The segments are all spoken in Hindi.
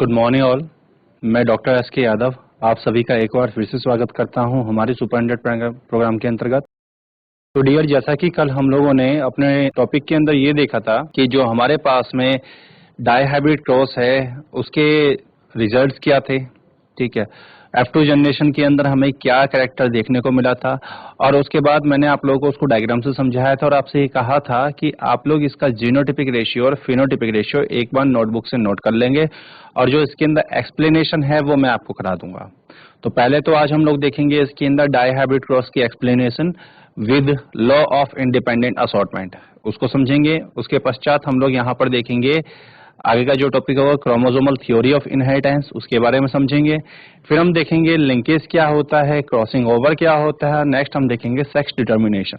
Good morning all. मैं डॉक्टर एस के यादव आप सभी का एक बार फिर से स्वागत करता हूं हमारे सुपर 100 प्रोग्राम के अंतर्गत। तो डियर, जैसा कि कल हम लोगों ने अपने टॉपिक के अंदर ये देखा था कि जो हमारे पास में डाई हाइब्रिड क्रॉस है उसके रिजल्ट्स क्या थे, ठीक है। F2 जनरेशन के अंदर हमें क्या कैरेक्टर देखने को मिला था, और उसके बाद मैंने आप लोगों को उसको डायग्राम से समझाया था और आपसे ये कहा था कि आप लोग इसका जीनोटिपिक रेशियो और फिनोटिपिक रेशियो एक बार नोटबुक से नोट कर लेंगे, और जो इसके अंदर एक्सप्लेनेशन है वो मैं आपको करा दूंगा। तो पहले तो आज हम लोग देखेंगे इसके अंदर डाई हाइब्रिड क्रॉस की explanation with law of independent assortment, उसको समझेंगे। उसके पश्चात हम लोग यहाँ पर देखेंगे आगे का जो टॉपिक होगा क्रोमोसोमल थ्योरी ऑफ इनहेरिटेंस, उसके बारे में समझेंगे। फिर हम देखेंगे लिंकेज क्या होता है, क्रॉसिंग ओवर क्या होता है। नेक्स्ट हम देखेंगे सेक्स डिटर्मिनेशन।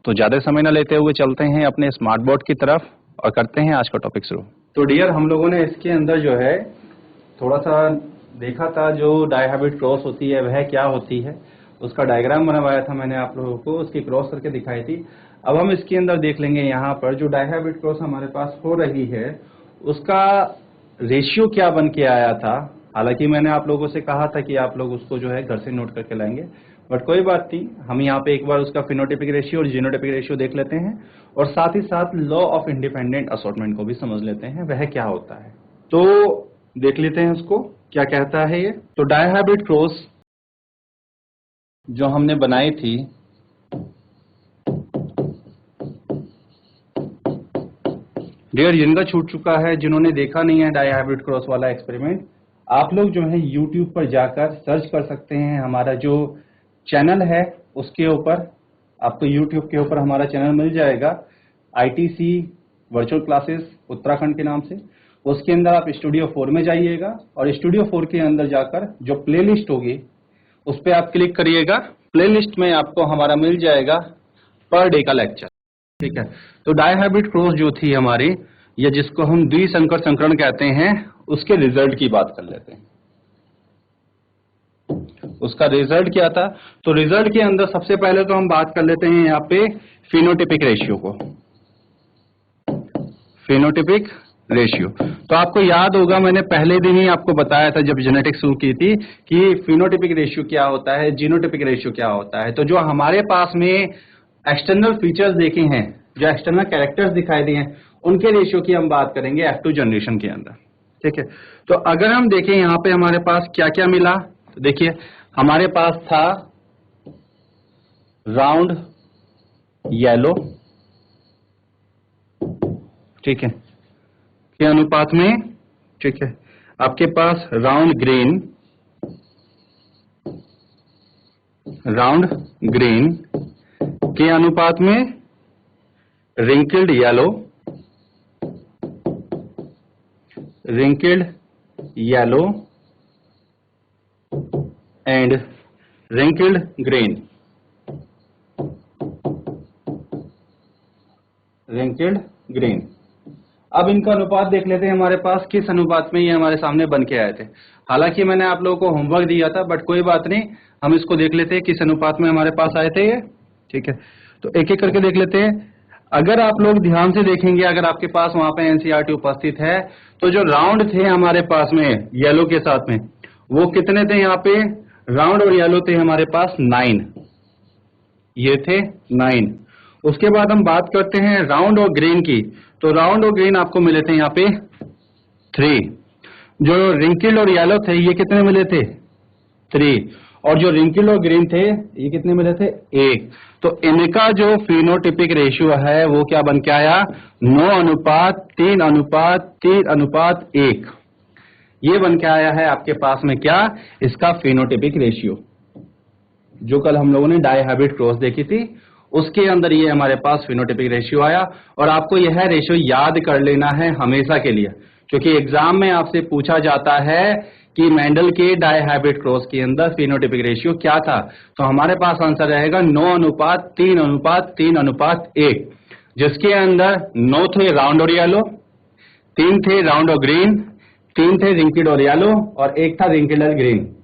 तो ज्यादा समय न लेते हुए चलते हैं अपने स्मार्ट बोर्ड की तरफ और करते हैं आज का टॉपिक शुरू। तो डियर, हम लोगों ने इसके अंदर जो है थोड़ा सा देखा था जो डाई हाइब्रिड क्रॉस होती है वह क्या होती है, उसका डायग्राम बनवाया था मैंने आप लोगों को, उसकी क्रॉस करके दिखाई थी। अब हम इसके अंदर देख लेंगे यहाँ पर जो डाई हाइब्रिड क्रॉस हमारे पास हो रही है उसका रेशियो क्या बन के आया था। हालांकि मैंने आप लोगों से कहा था कि आप लोग उसको जो है घर से नोट करके लाएंगे, बट कोई बात नहीं, हम यहाँ पे एक बार उसका फिनोटिपिक रेशियो और जीनोटिपिक रेशियो देख लेते हैं और साथ ही साथ लॉ ऑफ इंडिपेंडेंट असॉर्टमेंट को भी समझ लेते हैं वह क्या होता है। तो देख लेते हैं उसको क्या कहता है ये। तो डाई हाइब्रिड क्रॉस जो हमने बनाई थी डियर, जिनका छूट चुका है, जिन्होंने देखा नहीं है डाई हाइब्रिड क्रॉस वाला एक्सपेरिमेंट, आप लोग जो है YouTube पर जाकर सर्च कर सकते हैं। हमारा जो चैनल है उसके ऊपर आपको YouTube के ऊपर हमारा चैनल मिल जाएगा, ITC वर्चुअल क्लासेस उत्तराखंड के नाम से। उसके अंदर आप स्टूडियो 4 में जाइएगा और स्टूडियो 4 के अंदर जाकर जो प्लेलिस्ट होगी उस पर आप क्लिक करिएगा। प्लेलिस्ट में आपको हमारा मिल जाएगा पर डे का लेक्चर, ठीक है। तो डाई हाइब्रिड क्रॉस जो थी हमारी, या जिसको हम द्विसंकर संकरण कहते हैं, उसके रिजल्ट की बात कर लेते हैं। उसका रिजल्ट क्या था? तो रिजल्ट के अंदर सबसे पहले तो हम बात कर लेते हैं यहाँ पे फिनोटिपिक रेशियो को। फिनोटिपिक रेशियो तो आपको याद होगा, मैंने पहले दिन ही आपको बताया था जब जेनेटिक्स शुरू की थी कि फिनोटिपिक रेशियो क्या होता है, जीनोटिपिक रेशियो क्या होता है। तो जो हमारे पास में एक्सटर्नल फीचर्स देखे हैं, जो एक्सटर्नल कैरेक्टर्स दिखाई दिए हैं, उनके रेशियो की हम बात करेंगे F2 जनरेशन के अंदर, ठीक है। तो अगर हम देखें यहाँ पे हमारे पास क्या क्या मिला, तो देखिए हमारे पास था राउंड येलो, ठीक है, के अनुपात में, ठीक है। आपके पास राउंड ग्रीन के अनुपात में wrinkled yellow and wrinkled green. अब इनका अनुपात देख लेते हैं हमारे पास किस अनुपात में ये हमारे सामने बन के आए थे। हालांकि मैंने आप लोगों को होमवर्क दिया था, बट कोई बात नहीं, हम इसको देख लेते हैं किस अनुपात में हमारे पास आए थे ये, ठीक है। तो एक एक करके देख लेते हैं। अगर आप लोग ध्यान से देखेंगे, अगर आपके पास वहां पे NCERT उपस्थित है, तो जो राउंड थे हमारे पास में येलो के साथ में, वो कितने थे? यहाँ पे राउंड और येलो थे हमारे पास 9, ये थे 9। उसके बाद हम बात करते हैं राउंड और ग्रीन की, तो राउंड और ग्रीन आपको मिले थे यहाँ पे 3। जो रिंकल्ड और येलो थे ये कितने मिले थे? 3। और जो रिंकल्ड और ग्रीन थे ये कितने मिले थे? 1। तो इनका जो फिनोटिपिक रेशियो है वो क्या बन के आया? 9:3:3:3:1। ये बन के आया है आपके पास में क्या? इसका फिनोटिपिक रेशियो। जो कल हम लोगों ने डाई हाइब्रिड क्रॉस देखी थी उसके अंदर ये हमारे पास फिनोटिपिक रेशियो आया। और आपको यह रेशियो याद कर लेना है हमेशा के लिए, क्योंकि एग्जाम में आपसे पूछा जाता है कि मेंडल के डाई हाइब्रिड क्रॉस के अंदर फिनोटिपिक रेशियो क्या था। तो हमारे पास आंसर रहेगा 9:3:3:1, जिसके अंदर 9 थे राउंड और येलो, 3 थे राउंड और ग्रीन, 3 थे रिंकल्ड और येलो और 1 था रिंकल्ड और ग्रीन।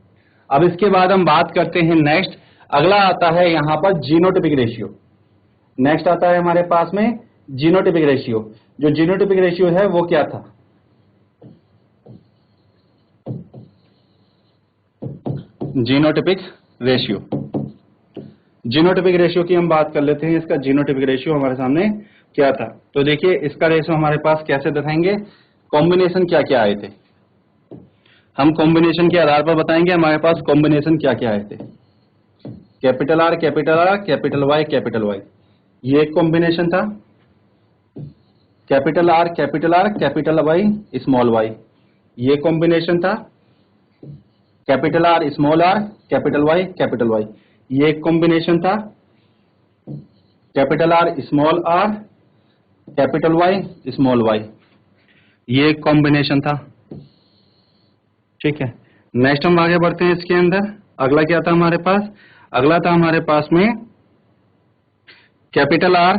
अब इसके बाद हम बात करते हैं नेक्स्ट, अगला आता है यहां पर जीनोटिपिक रेशियो। नेक्स्ट आता है हमारे पास में जीनोटिपिक रेशियो। जो जीनोटिपिक रेशियो है वो क्या था? Genotypic ratio. जीनोटिपिक रेशियो की हम बात कर लेते हैं। इसका जीनोटिपिक रेशियो हमारे सामने क्या था, तो देखिए इसका रेशियो हमारे पास कैसे दिखाएंगे, कॉम्बिनेशन क्या क्या आए थे, हम कॉम्बिनेशन के आधार पर बताएंगे हमारे पास कॉम्बिनेशन क्या क्या आए थे। कैपिटल आर कैपिटल वाई, ये एक कॉम्बिनेशन था। Capital R capital Y small Y, ये कॉम्बिनेशन था। Capital R small R capital Y, ये एक कॉम्बिनेशन था। Capital R small R capital Y small Y, ये एक कॉम्बिनेशन था। ठीक है, नेक्स्ट हम आगे बढ़ते हैं। इसके अंदर अगला क्या था हमारे पास, अगला था हमारे पास में कैपिटल आर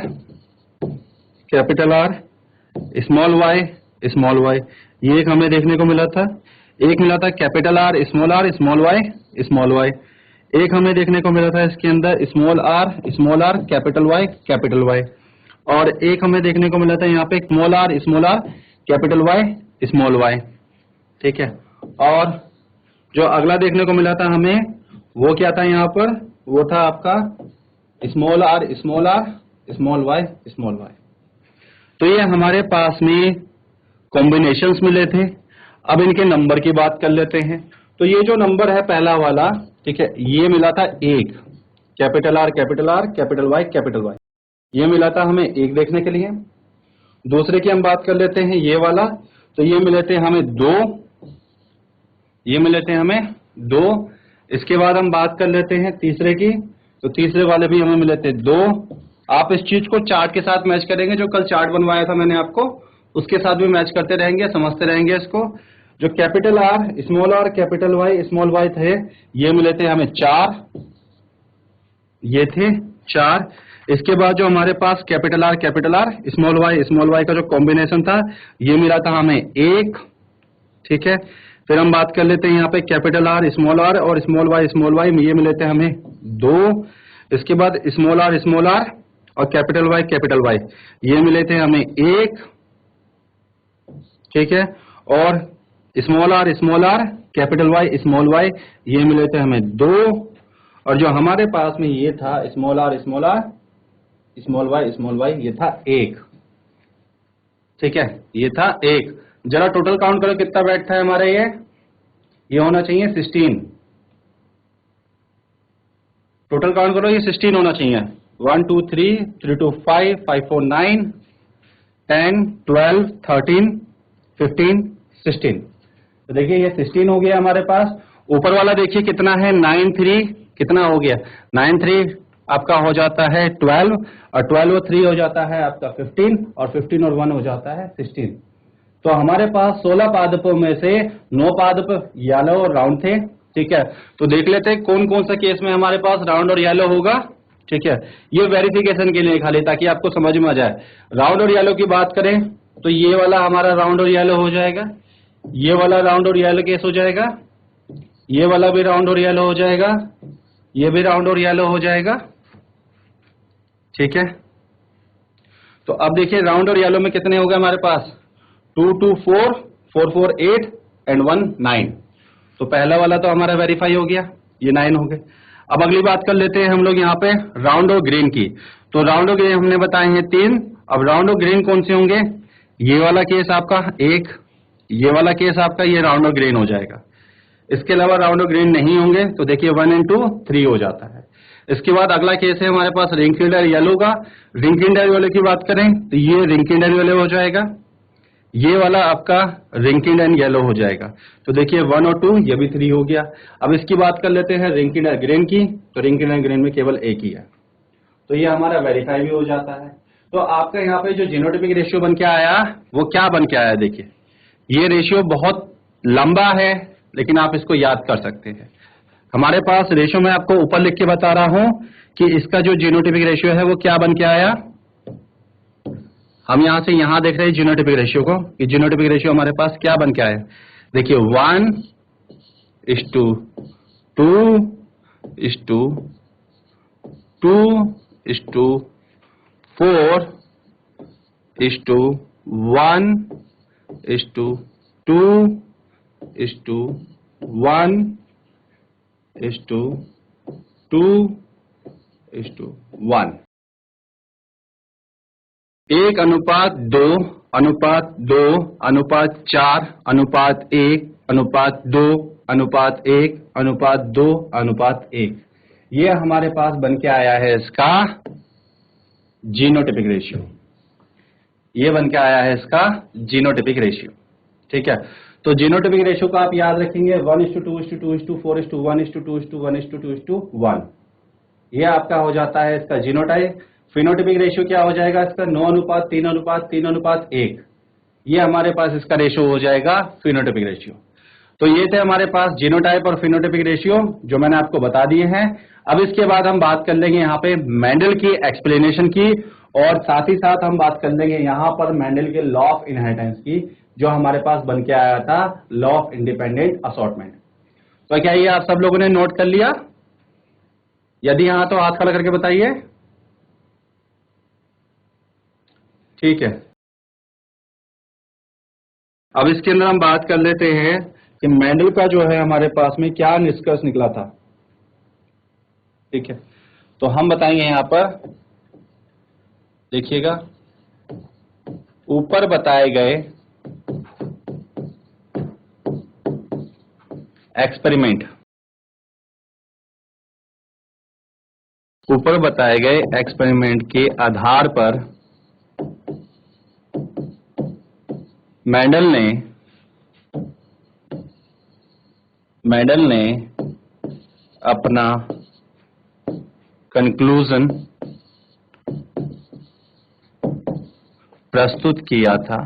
स्मॉल वाई, ये एक हमें देखने को मिला था। एक मिला था कैपिटल आर स्मॉल वाई, एक हमें देखने को मिला था इसके अंदर स्मॉल आर कैपिटल वाई, और एक हमें देखने को मिला था यहाँ पे small R capital Y small Y. ठीक है, और जो अगला देखने को मिला था हमें वो क्या था यहाँ पर, वो था आपका स्मॉल आर स्मॉल वाई। तो ये हमारे पास में कॉम्बिनेशंस मिले थे। अब इनके नंबर की बात कर लेते हैं। तो ये जो नंबर है पहला वाला, ठीक है, ये मिला था एक, कैपिटल आर कैपिटल वाई, ये मिला था हमें एक देखने के लिए। दूसरे की हम बात कर लेते हैं, ये वाला, तो ये मिले थे हमें दो, इसके बाद हम बात कर लेते हैं तीसरे की, तो तीसरे वाले भी हमें मिले थे दो। आप इस चीज को चार्ट के साथ मैच करेंगे, जो कल चार्ट बनवाया था मैंने आपको, उसके साथ भी मैच करते रहेंगे, समझते रहेंगे इसको। जो capital R capital Y small Y थे, ये मिले थे हमें चार, ये थे चार। इसके बाद जो हमारे पास कैपिटल आर स्मॉल वाई का जो कॉम्बिनेशन था, ये मिला था हमें एक। ठीक है, फिर हम बात कर लेते हैं यहाँ पे कैपिटल आर और स्मॉल वाई, ये मिले थे हमें दो। इसके बाद स्मॉल आर और कैपिटल वाई, ये मिले थे हमें एक। ठीक है, और small R capital Y small Y, ये मिले थे हमें दो। और जो हमारे पास में ये था स्मॉल आर स्मॉल वाई, ये था एक। ठीक है, ये था एक। जरा टोटल काउंट करो कितना बैठता है हमारा, ये होना चाहिए 16। टोटल काउंट करो, ये 16 होना चाहिए। 1 2 3 3 2 5 5 4 9 10 12 13 15 16। तो देखिए ये 16 हो गया हमारे पास। ऊपर वाला देखिए कितना है, 9 3 कितना हो गया, 9 3 आपका हो जाता है 12, और 12 और 3 हो जाता है आपका 15, और 15 और 1 हो जाता है 16। तो हमारे पास 16 पादपों में से 9 पादप येलो और राउंड थे। ठीक है, तो देख लेते हैं कौन कौन सा केस में हमारे पास राउंड और येलो होगा। ठीक है, ये वेरिफिकेशन के लिए खाली, ताकि आपको समझ में आ जाए। राउंड और येलो की बात करें तो ये वाला हमारा राउंड और येलो हो जाएगा, ये वाला राउंड और येलो केस हो जाएगा, ये वाला भी राउंड और येलो हो जाएगा, ये भी राउंड और येलो हो जाएगा। ठीक है, तो अब देखिए राउंड और येलो में कितने हो गए हमारे पास, 2 2 4 4 4 8 एंड 1 9। तो पहला वाला तो हमारा वेरीफाई हो गया, ये 9 हो गए। अब अगली बात कर लेते हैं हम लोग यहाँ पे राउंड और ग्रीन की। तो राउंड और ग्रीन हमने बताए हैं 3। अब राउंड और ग्रीन कौन से होंगे, ये वाला केस आपका एक, ये वाला केस आपका, ये राउंड और ग्रीन हो जाएगा। इसके अलावा राउंड और ग्रीन नहीं होंगे, तो देखिए 1 and 2 3 हो जाता है। इसके बाद अगला केस है हमारे पास रिंकिल्ड येलो का। रिंकिल्ड येलो की बात करें तो ये रिंकिल्ड येलो हो जाएगा, ये वाला आपका रिंकिल्ड एंड येलो हो जाएगा। तो देखिए 1 और 2, ये भी 3 हो गया। अब इसकी बात कर लेते हैं रिंकिल्ड एंड ग्रीन की। तो रिंकिल्ड एंड ग्रीन में केवल एक ही है, तो ये हमारा वेरीफाई भी हो जाता है। तो आपका यहाँ पे जो जीनोटाइपिक रेशियो बन के आया, वो क्या बन के आया, देखिए ये रेशियो बहुत लंबा है, लेकिन आप इसको याद कर सकते हैं। हमारे पास रेशियो में आपको ऊपर लिख के बता रहा हूं कि इसका जो जीनोटाइपिक रेशियो है वो क्या बन के आया। हम यहां से यहां देख रहे हैं जीनोटाइपिक रेशियो को, कि जीनोटाइपिक रेशियो हमारे पास क्या बन के आया। देखिए 1:2 2:2 2:4 1:2 1:1 1:2:1, 1:2:4:1:1:2:1:1 ये हमारे पास बन के आया है इसका जीनोटाइपिक रेशियो। ये बन के आया है इसका जीनोटाइपिक रेशियो। ठीक है, तो जीनोटाइपिक रेशियो का आप याद रखेंगे 1:2:2:4:1:1:2:1:1:2:1। ये आपका हो जाता है इसका जीनोटाइप। फिनोटाइपिक रेशियो क्या हो जाएगा इसका 9:3:3:1। ये हमारे पास इसका रेशियो हो जाएगा फिनोटाइपिक रेशियो। तो ये थे हमारे पास जीनोटाइप और फिनोटाइपिक रेशियो जो मैंने आपको बता दिए हैं। अब इसके बाद हम बात कर लेंगे यहाँ पे मेंडल की एक्सप्लेनेशन की, और साथ ही साथ हम बात कर लेंगे यहाँ पर मेंडल के लॉ ऑफ इनहेरिटेंस की, जो हमारे पास बन के आया था लॉ ऑफ इंडिपेंडेंट असॉर्टमेंट। तो क्या ये आप सब लोगों ने नोट कर लिया? यदि हाँ तो हाथ खड़ा करके बताइए। ठीक है, अब इसके अंदर हम बात कर लेते हैं कि मेंडल का जो है हमारे पास में क्या निष्कर्ष निकला था। ठीक है, तो हम बताएंगे यहां पर, देखिएगा ऊपर बताए गए एक्सपेरिमेंट, ऊपर बताए गए एक्सपेरिमेंट के आधार पर मेंडल ने अपना कंक्लूजन प्रस्तुत किया था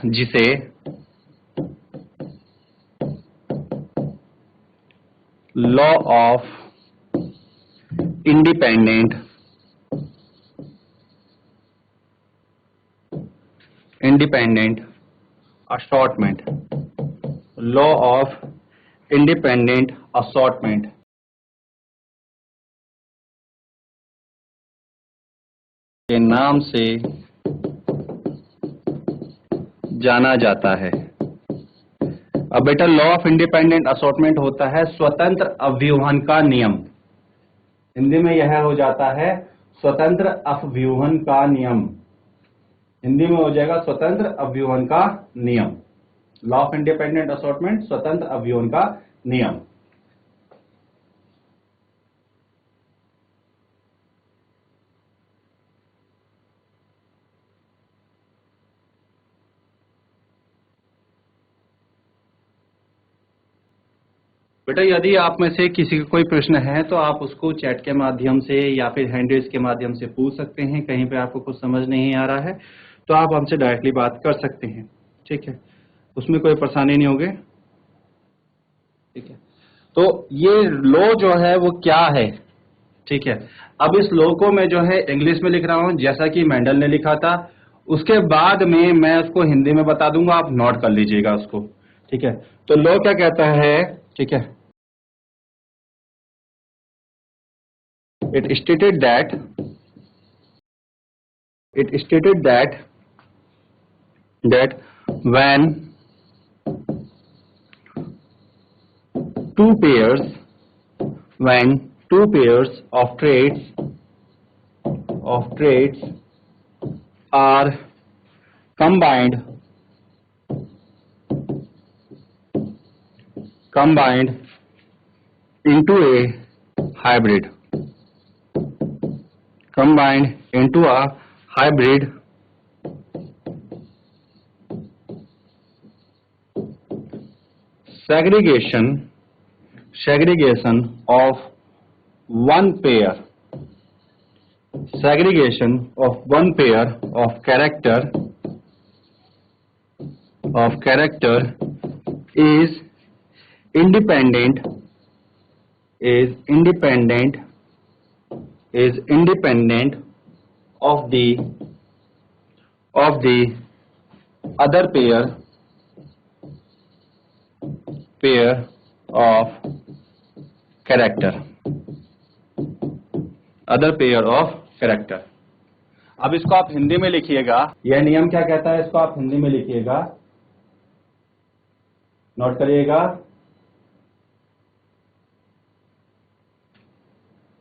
जिसे law of independent assortment, law of independent assortment के नाम से जाना जाता है। अब बेटा लॉ ऑफ इंडिपेंडेंट असॉर्टमेंट होता है स्वतंत्र अव्यूहन का नियम। हिंदी में यह हो जाता है स्वतंत्र अव्यूहन का नियम। हिंदी में हो जाएगा स्वतंत्र अव्यूहन का नियम। लॉ ऑफ इंडिपेंडेंट असॉर्टमेंट, स्वतंत्र अव्यूहन का नियम। बेटा यदि आप में से किसी का कोई प्रश्न है तो आप उसको चैट के माध्यम से या फिर हैंड रेज के माध्यम से पूछ सकते हैं। कहीं पे आपको कुछ समझ नहीं आ रहा है तो आप हमसे डायरेक्टली बात कर सकते हैं। ठीक है, उसमें कोई परेशानी नहीं होगी। ठीक है, तो ये लॉ जो है वो क्या है? ठीक है, अब इस लॉ को मैं जो है इंग्लिश में लिख रहा हूं जैसा कि मेंडल ने लिखा था। उसके बाद में मैं उसको हिंदी में बता दूंगा, आप नोट कर लीजिएगा उसको। ठीक है, तो लॉ क्या कहता है? ठीक है, it stated that when two pairs of traits are combined into a hybrid, segregation of one pair of character is independent of the other pair of character, अब इसको आप हिंदी में लिखिएगा। यह नियम क्या कहता है, इसको आप हिंदी में लिखिएगा। नोट करिएगा,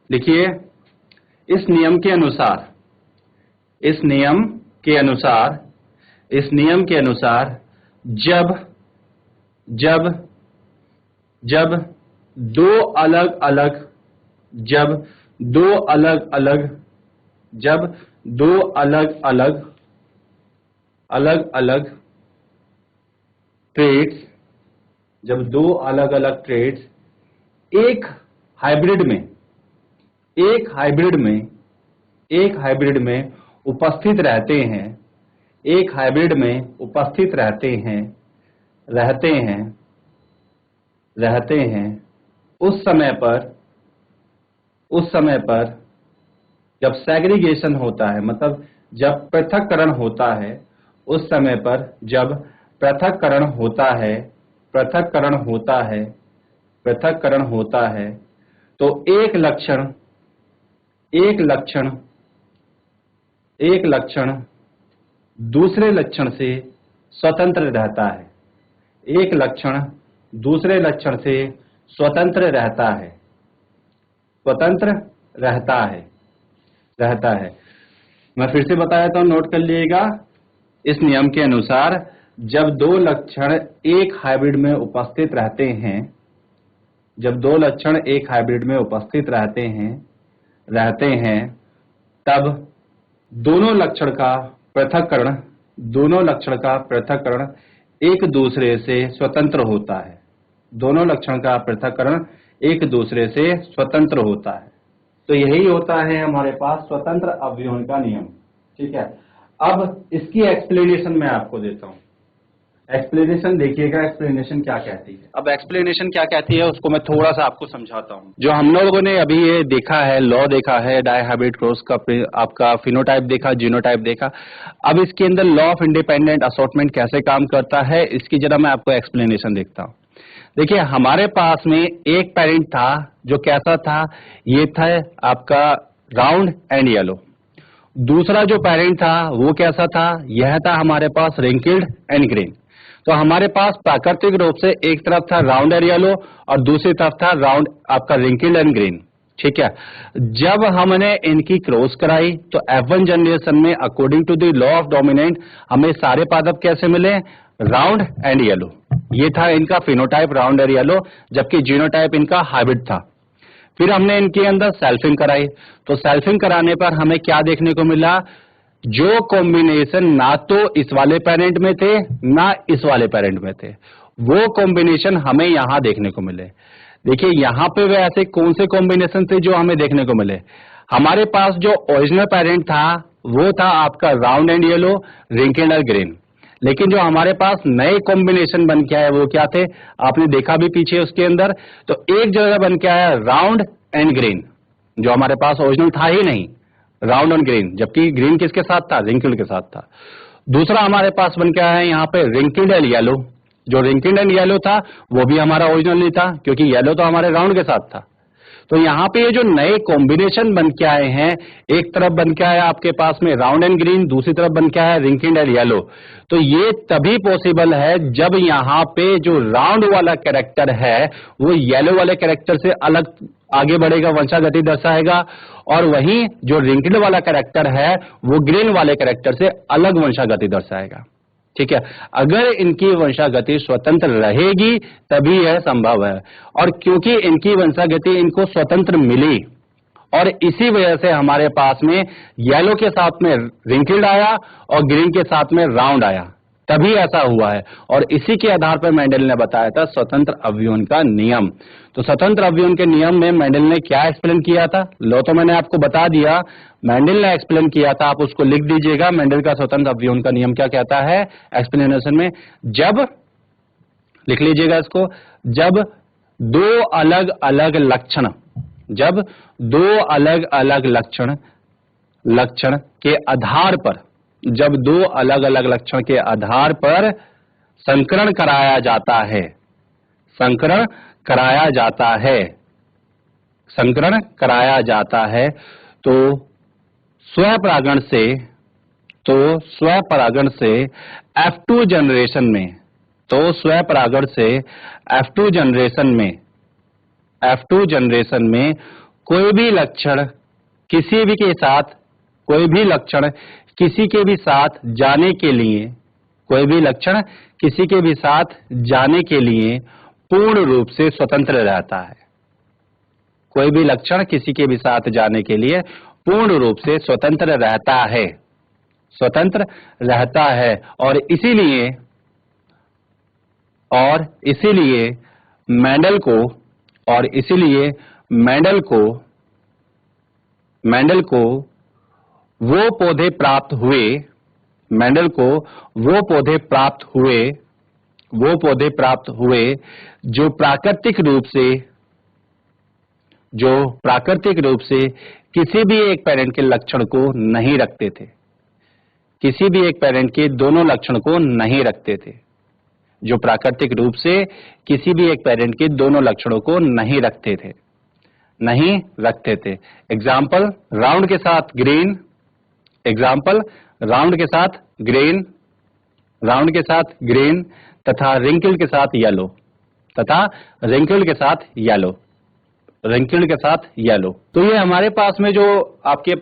देखिए इस नियम के अनुसार, इस नियम के अनुसार, इस नियम के अनुसार जब जब जब दो अलग अलग जब दो अलग अलग जब दो अलग अलग अलग अलग ट्रेड्स, जब दो अलग अलग ट्रेड्स एक हाइब्रिड में एक हाइब्रिड में एक हाइब्रिड में उपस्थित रहते हैं, एक हाइब्रिड में उपस्थित रहते हैं रहते हैं रहते हैं उस समय पर जब सेग्रीगेशन होता है, मतलब जब पृथक्करण होता है, उस समय पर जब पृथक्करण होता है पृथक्करण होता है पृथक्करण होता है तो एक लक्षण दूसरे लक्षण से स्वतंत्र रहता है, एक लक्षण दूसरे लक्षण से स्वतंत्र रहता है, स्वतंत्र रहता है। मैं फिर से बता देता हूं, नोट कर लीजिएगा। इस नियम के अनुसार जब दो लक्षण एक हाइब्रिड में उपस्थित रहते हैं, जब दो लक्षण एक हाइब्रिड में उपस्थित रहते हैं तब दोनों लक्षण का पृथक्करण एक दूसरे से स्वतंत्र होता है, दोनों लक्षण का पृथक्करण एक दूसरे से स्वतंत्र होता है। तो यही होता है हमारे पास स्वतंत्र अवयवों का नियम। ठीक है, अब इसकी एक्सप्लेनेशन मैं आपको देता हूं। एक्सप्लेनेशन देखिएगा, एक्सप्लेनेशन क्या कहती है। अब एक्सप्लेनेशन क्या कहती है उसको मैं थोड़ा सा आपको समझाता हूं। जो हम लोगों ने अभी ये देखा है, लॉ देखा है, डायहाइब्रिड क्रॉस का आपका फिनोटाइप देखा, जीनोटाइप देखा। अब इसके अंदर लॉ ऑफ इंडिपेंडेंट असॉर्टमेंट कैसे काम करता है, इसकी जरा मैं आपको एक्सप्लेनेशन देखता हूं। देखिए हमारे पास में एक पेरेंट था जो कैसा था, ये था आपका राउंड एंड येलो। दूसरा जो पेरेंट था वो कैसा था, यह था हमारे पास रिंकल्ड एंड ग्रीन। तो हमारे पास प्राकृतिक रूप से एक तरफ था राउंड एंड येलो और दूसरी तरफ था राउंड आपका रिंकल्ड एंड ग्रीन। ठीक है, जब हमने इनकी क्रॉस कराई तो F1 जनरेशन में according to the law of dominant हमें सारे पादप कैसे मिले, राउंड एंड येलो। ये था इनका फिनोटाइप राउंड एंड येलो, जबकि जीनोटाइप इनका हाइब्रिड था। फिर हमने इनके अंदर सेल्फिंग कराई, तो सेल्फिंग कराने पर हमें क्या देखने को मिला, जो कॉम्बिनेशन ना तो इस वाले पेरेंट में थे ना इस वाले पेरेंट में थे, वो कॉम्बिनेशन हमें यहां देखने को मिले। देखिए यहां पे वे ऐसे कौन से कॉम्बिनेशन थे जो हमें देखने को मिले। हमारे पास जो ओरिजिनल पेरेंट था वो था आपका round and yellow, wrinkled and green. लेकिन जो हमारे पास नए कॉम्बिनेशन बन के आए वो क्या थे, आपने देखा भी पीछे उसके अंदर। तो एक जगह बन के आया राउंड एंड ग्रीन, जो हमारे पास ओरिजिनल था ही नहीं, राउंड एंड ग्रीन, जबकि ग्रीन किसके साथ था, रिंकल्ड के साथ था। दूसरा हमारे पास बन के आया है यहाँ पे रिंकल्ड एंड येलो। जो रिंकल्ड एंड येलो था वो भी हमारा ओरिजिनल नहीं था, क्योंकि येलो तो हमारे राउंड के साथ था। तो यहाँ पे ये जो नए कॉम्बिनेशन बन के आए हैं, एक तरफ बन के आया आपके पास में राउंड एंड ग्रीन, दूसरी तरफ बन के आया रिंकल्ड एंड येलो। तो ये तभी पॉसिबल है जब यहाँ पे जो राउंड वाला कैरेक्टर है वो येलो वाले कैरेक्टर से अलग आगे बढ़ेगा, वंशागति दर्शाएगा, और वहीं जो रिंकल्ड वाला कैरेक्टर है वो ग्रीन वाले कैरेक्टर से अलग वंशागति दर्शाएगा। ठीक है, अगर इनकी वंशागति स्वतंत्र रहेगी तभी यह संभव है, और क्योंकि इनकी वंशागति इनको स्वतंत्र मिली और इसी वजह से हमारे पास में येलो के साथ में रिंकल्ड आया और ग्रीन के साथ में राउंड आया, तभी ऐसा हुआ है। और इसी के आधार पर मेंडल ने बताया था स्वतंत्र अवयवों का नियम। तो स्वतंत्र अवयवों के नियम में मेंडल ने क्या एक्सप्लेन किया था, लो तो मैंने आपको बता दिया, मेंडल ने एक्सप्लेन किया था, आप उसको लिख दीजिएगा। मेंडल का स्वतंत्र अवयवों का नियम क्या कहता है एक्सप्लेनेशन में, जब लिख लीजिएगा इसको, जब दो अलग अलग लक्षण, जब दो अलग अलग लक्षण के आधार पर, जब दो अलग अलग लक्षण के आधार पर संकरण कराया जाता है, संकरण कराया जाता है, संकरण कराया जाता है, तो स्वपरागण से, तो स्वपरागण से F2 जनरेशन में, तो स्वपरागण से F2 जनरेशन में कोई भी लक्षण किसी भी के साथ, कोई भी लक्षण किसी के भी साथ जाने के लिए, कोई भी लक्षण किसी के भी साथ जाने के लिए पूर्ण रूप से स्वतंत्र रहता है। कोई भी लक्षण किसी के भी साथ जाने के लिए पूर्ण रूप से स्वतंत्र रहता है, स्वतंत्र रहता है। और इसीलिए मेंडल को वो पौधे प्राप्त हुए जो प्राकृतिक रूप से किसी भी एक पेरेंट के लक्षण को नहीं रखते थे, किसी भी एक पेरेंट के दोनों लक्षण को नहीं रखते थे, जो प्राकृतिक रूप से किसी भी एक पेरेंट के दोनों लक्षणों को नहीं रखते थे। एग्जाम्पल राउंड के साथ ग्रीन, राउंड के साथ ग्रीन तथा रिंकल के साथ येलो। तो ये हमारे पास में जो आपके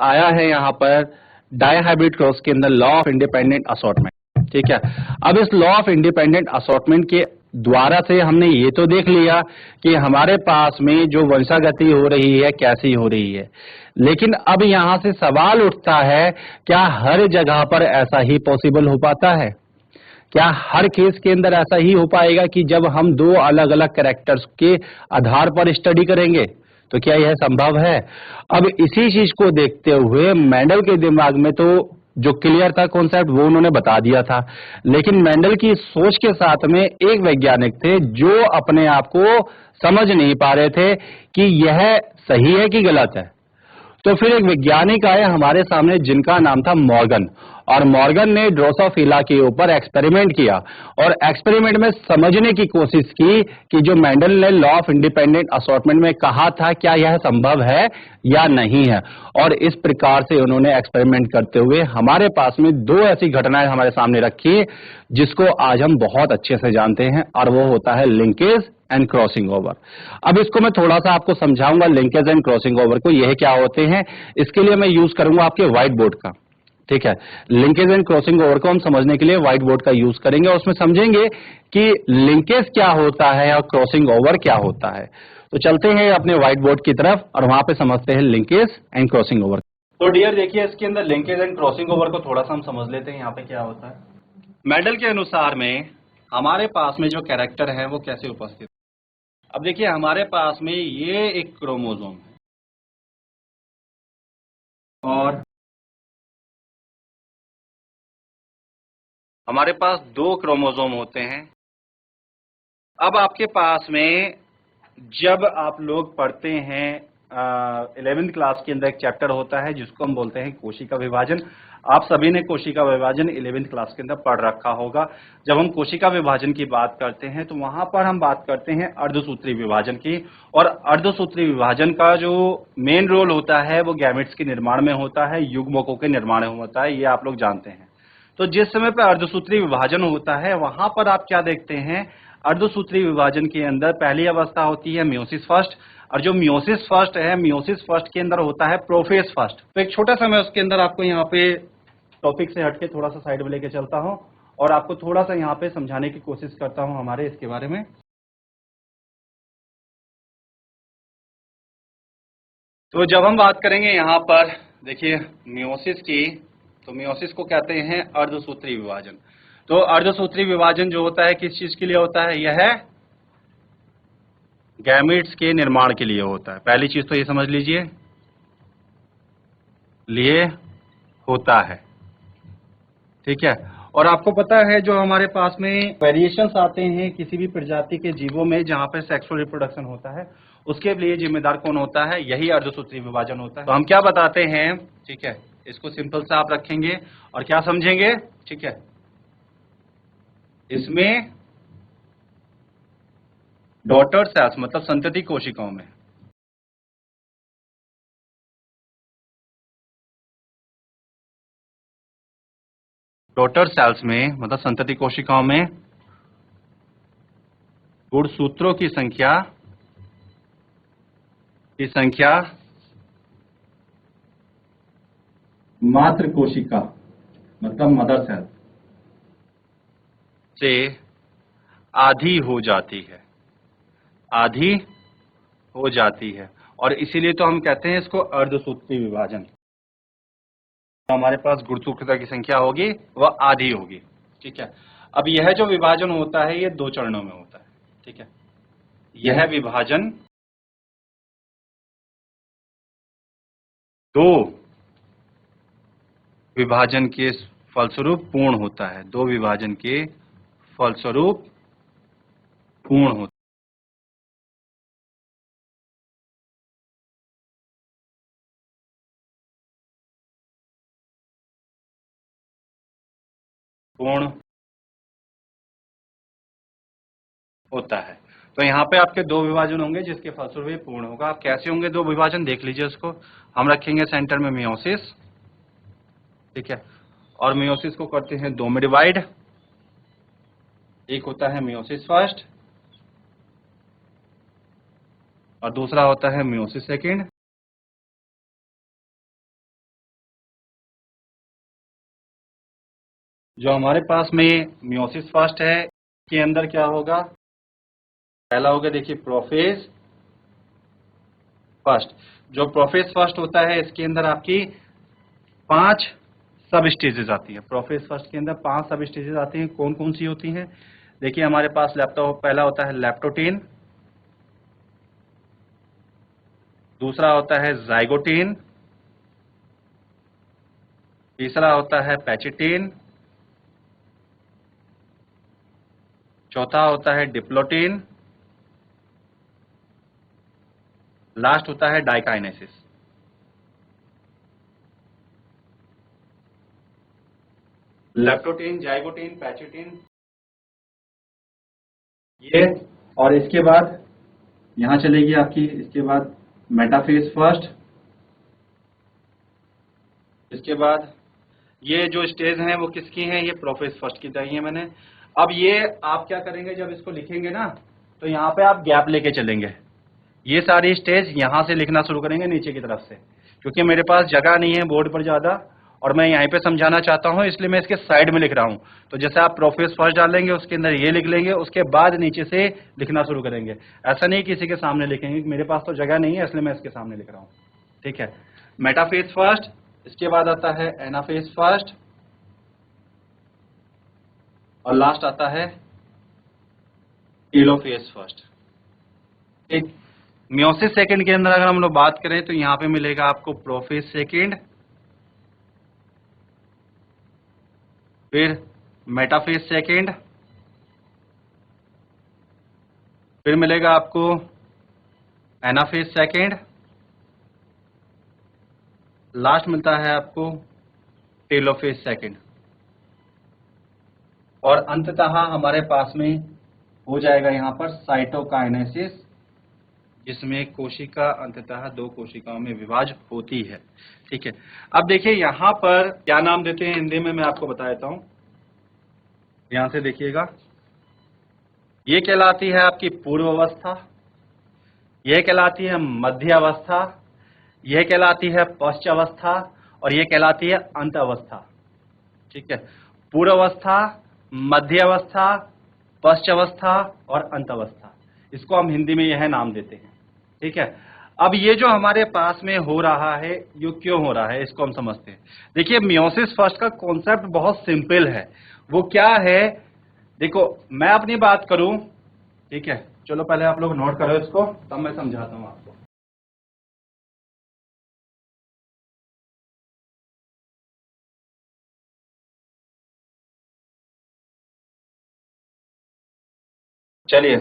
आया है यहाँ पर डायहाइब्रिड क्रॉस के अंदर लॉ ऑफ इंडिपेंडेंट असॉर्टमेंट, ठीक है। अब इस लॉ ऑफ इंडिपेंडेंट असॉर्टमेंट के द्वारा से हमने ये तो देख लिया कि हमारे पास में जो वंशागति हो रही है कैसी हो रही है, लेकिन अब यहां से सवाल उठता है, क्या हर जगह पर ऐसा ही पॉसिबल हो पाता है? क्या हर केस के अंदर ऐसा ही हो पाएगा कि जब हम दो अलग अलग कैरेक्टर्स के आधार पर स्टडी करेंगे तो क्या यह संभव है? अब इसी चीज को देखते हुए मेंडल के दिमाग में तो जो क्लियर था कॉन्सेप्ट वो उन्होंने बता दिया था, लेकिन मेंडल की सोच के साथ में एक वैज्ञानिक थे जो अपने आप को समझ नहीं पा रहे थे कि यह सही है कि गलत है। तो फिर एक वैज्ञानिक आए हमारे सामने जिनका नाम था मॉर्गन, और मॉर्गन ने ड्रोसोफिला के ऊपर एक्सपेरिमेंट किया और एक्सपेरिमेंट में समझने की कोशिश की कि जो मेंडल ने लॉ ऑफ इंडिपेंडेंट असॉर्टमेंट में कहा था क्या यह संभव है या नहीं है। और इस प्रकार से उन्होंने एक्सपेरिमेंट करते हुए हमारे पास में दो ऐसी घटनाएं हमारे सामने रखी जिसको आज हम बहुत अच्छे से जानते हैं, और वो होता है लिंकेज एंड क्रॉसिंग ओवर। अब इसको मैं थोड़ा सा आपको समझाऊंगा, लिंकेज एंड क्रॉसिंग ओवर को यह क्या होते हैं। इसके लिए मैं यूज करूंगा आपके व्हाइट बोर्ड का, ठीक है। लिंकेज एंड क्रॉसिंग ओवर को हम समझने के लिए व्हाइट बोर्ड का यूज करेंगे और उसमें समझेंगे कि लिंकेज क्या होता है और क्रॉसिंग ओवर क्या होता है। तो चलते हैं अपने व्हाइट बोर्ड की तरफ और वहां पे समझते हैं लिंकेज एंड क्रॉसिंग ओवर। तो डियर देखिए, इसके अंदर लिंकेज एंड क्रॉसिंग ओवर को थोड़ा सा हम समझ लेते हैं यहाँ पे क्या होता है। मेंडल के अनुसार में हमारे पास में जो कैरेक्टर है वो कैसे उपस्थित है। अब देखिए हमारे पास में ये एक क्रोमोसोम है और हमारे पास दो क्रोमोसोम होते हैं। अब आपके पास में जब आप लोग पढ़ते हैं 11वीं क्लास के अंदर एक चैप्टर होता है जिसको हम बोलते हैं कोशिका विभाजन। आप सभी ने कोशिका विभाजन 11वीं क्लास के अंदर पढ़ रखा होगा। जब हम कोशिका विभाजन की बात करते हैं तो वहां पर हम बात करते हैं अर्धसूत्री विभाजन की, और अर्धसूत्री विभाजन का जो मेन रोल होता है वो गैमेट्स के निर्माण में होता है, युग्मकों के निर्माण में होता है, ये आप लोग जानते हैं। तो जिस समय पर अर्धसूत्री विभाजन होता है वहां पर आप क्या देखते हैं, अर्धसूत्री विभाजन के अंदर पहली अवस्था होती है मियोसिस फर्स्ट, और जो मियोसिस फर्स्ट है, मियोसिस फर्स्ट के अंदर होता है प्रोफेज फर्स्ट। तो एक छोटा सा मैं उसके अंदर आपको यहाँ पे टॉपिक से हटके थोड़ा सा साइड में लेके चलता हूँ और आपको थोड़ा सा यहाँ पे समझाने की कोशिश करता हूँ हमारे इसके बारे में। तो जब हम बात करेंगे यहाँ पर देखिए मियोसिस की, तो मियोसिस को कहते हैं अर्धसूत्री विभाजन। तो अर्धसूत्री विभाजन जो होता है किस चीज के लिए होता है, यह है गैमेट्स के निर्माण के लिए होता है। पहली चीज तो ये समझ लीजिए, लिए होता है, ठीक है। और आपको पता है जो हमारे पास में वेरिएशंस आते हैं किसी भी प्रजाति के जीवों में जहां पर सेक्सुअल रिप्रोडक्शन होता है, उसके लिए जिम्मेदार कौन होता है, यही अर्धसूत्री विभाजन होता है। तो हम क्या बताते हैं, ठीक है, इसको सिंपल सा आप रखेंगे और क्या समझेंगे, ठीक है, इसमें डॉटर सेल्स मतलब संतति कोशिकाओं में डॉटर सेल्स में मतलब संतति कोशिकाओं में गुणसूत्रों की संख्या मात्र कोशिका मतलब मदर सेल से आधी हो जाती है और इसीलिए तो हम कहते हैं इसको अर्धसूत्री विभाजन। तो हमारे पास गुणसूत्रता की संख्या होगी वह आधी होगी। ठीक है, अब यह जो विभाजन होता है ये 2 चरणों में होता है। ठीक है, यह विभाजन 2 विभाजन के फलस्वरूप पूर्ण होता है। 2 विभाजन के फलस्वरूप पूर्ण होता है। पूर्ण होता है। तो यहाँ पे आपके 2 विभाजन होंगे जिसके फलस्वरूप ये पूर्ण होगा। आप कैसे होंगे 2 विभाजन देख लीजिए उसको। हम रखेंगे सेंटर में मियोसिस। ठीक है, और मियोसिस को करते हैं 2 में डिवाइड। एक होता है मियोसिस फर्स्ट और दूसरा होता है मियोसिस सेकेंड। जो हमारे पास में मियोसिस फर्स्ट है के अंदर क्या होगा, पहला होगा देखिए प्रोफेज फर्स्ट। जो प्रोफेज फर्स्ट होता है इसके अंदर आपकी 5 सब स्टेजेस आती है। प्रोफेज फर्स्ट के अंदर 5 सब स्टेजेस आती हैं। कौन कौन सी होती हैं देखिए, हमारे पास पहला होता है लैप्टोटीन, दूसरा होता है जाइगोटीन, तीसरा होता है पैचिटीन, चौथा होता है डिप्लोटीन, लास्ट होता है डाइकाइनेसिस। लैप्टोटीन, जाइगोटीन, पैचिटीन ये, और इसके बाद यहां चलेगी आपकी, इसके बाद मेटाफेज फर्स्ट। इसके बाद ये जो स्टेज हैं वो किसकी हैं, ये प्रोफेज फर्स्ट की बताई है मैंने। अब ये आप क्या करेंगे जब इसको लिखेंगे ना, तो यहाँ पे आप गैप लेके चलेंगे। ये सारी स्टेज यहां से लिखना शुरू करेंगे नीचे की तरफ से, क्योंकि मेरे पास जगह नहीं है बोर्ड पर ज्यादा और मैं यहीं पे समझाना चाहता हूं, इसलिए मैं इसके साइड में लिख रहा हूं। तो जैसे आप प्रोफेज फर्स्ट डालेंगे उसके अंदर ये लिख लेंगे, उसके बाद नीचे से लिखना शुरू करेंगे। ऐसा नहीं किसी के सामने लिखेंगे, मेरे पास तो जगह नहीं है इसलिए मैं इसके सामने लिख रहा हूं। ठीक है, मेटाफेज फर्स्ट, इसके बाद आता है एनाफेज फर्स्ट और लास्ट आता है टेलोफेज फर्स्ट। ठीक, मियोसिस सेकंड के अंदर अगर हम लोग बात करें तो यहां पे मिलेगा आपको प्रोफेज सेकंड, फिर मेटाफेज सेकंड, फिर मिलेगा आपको एनाफेज सेकंड, लास्ट मिलता है आपको टेलोफेज सेकंड, और अंततः हमारे पास में हो जाएगा यहां पर साइटोकाइनेसिस, जिसमें कोशिका अंततः 2 कोशिकाओं में विभाज होती है। ठीक है, अब देखिए यहां पर क्या नाम देते हैं हिंदी में, मैं आपको बता देता हूं। ध्यान से देखिएगा, ये कहलाती है आपकी पूर्व अवस्था, यह कहलाती है मध्य अवस्था, यह कहलाती है पश्च अवस्था और यह कहलाती है अंत अवस्था। ठीक है, पूर्व अवस्था, मध्य अवस्था, पश्च अवस्था और अंत अवस्था, इसको हम हिंदी में यह नाम देते हैं। ठीक है, अब ये जो हमारे पास में हो रहा है ये क्यों हो रहा है इसको हम समझते हैं। देखिए मियोसिस फर्स्ट का कॉन्सेप्ट बहुत सिंपल है। वो क्या है, देखो मैं अपनी बात करूं, ठीक है, चलो पहले आप लोग नोट करो इसको तब मैं समझाता हूं आपको। चलिए,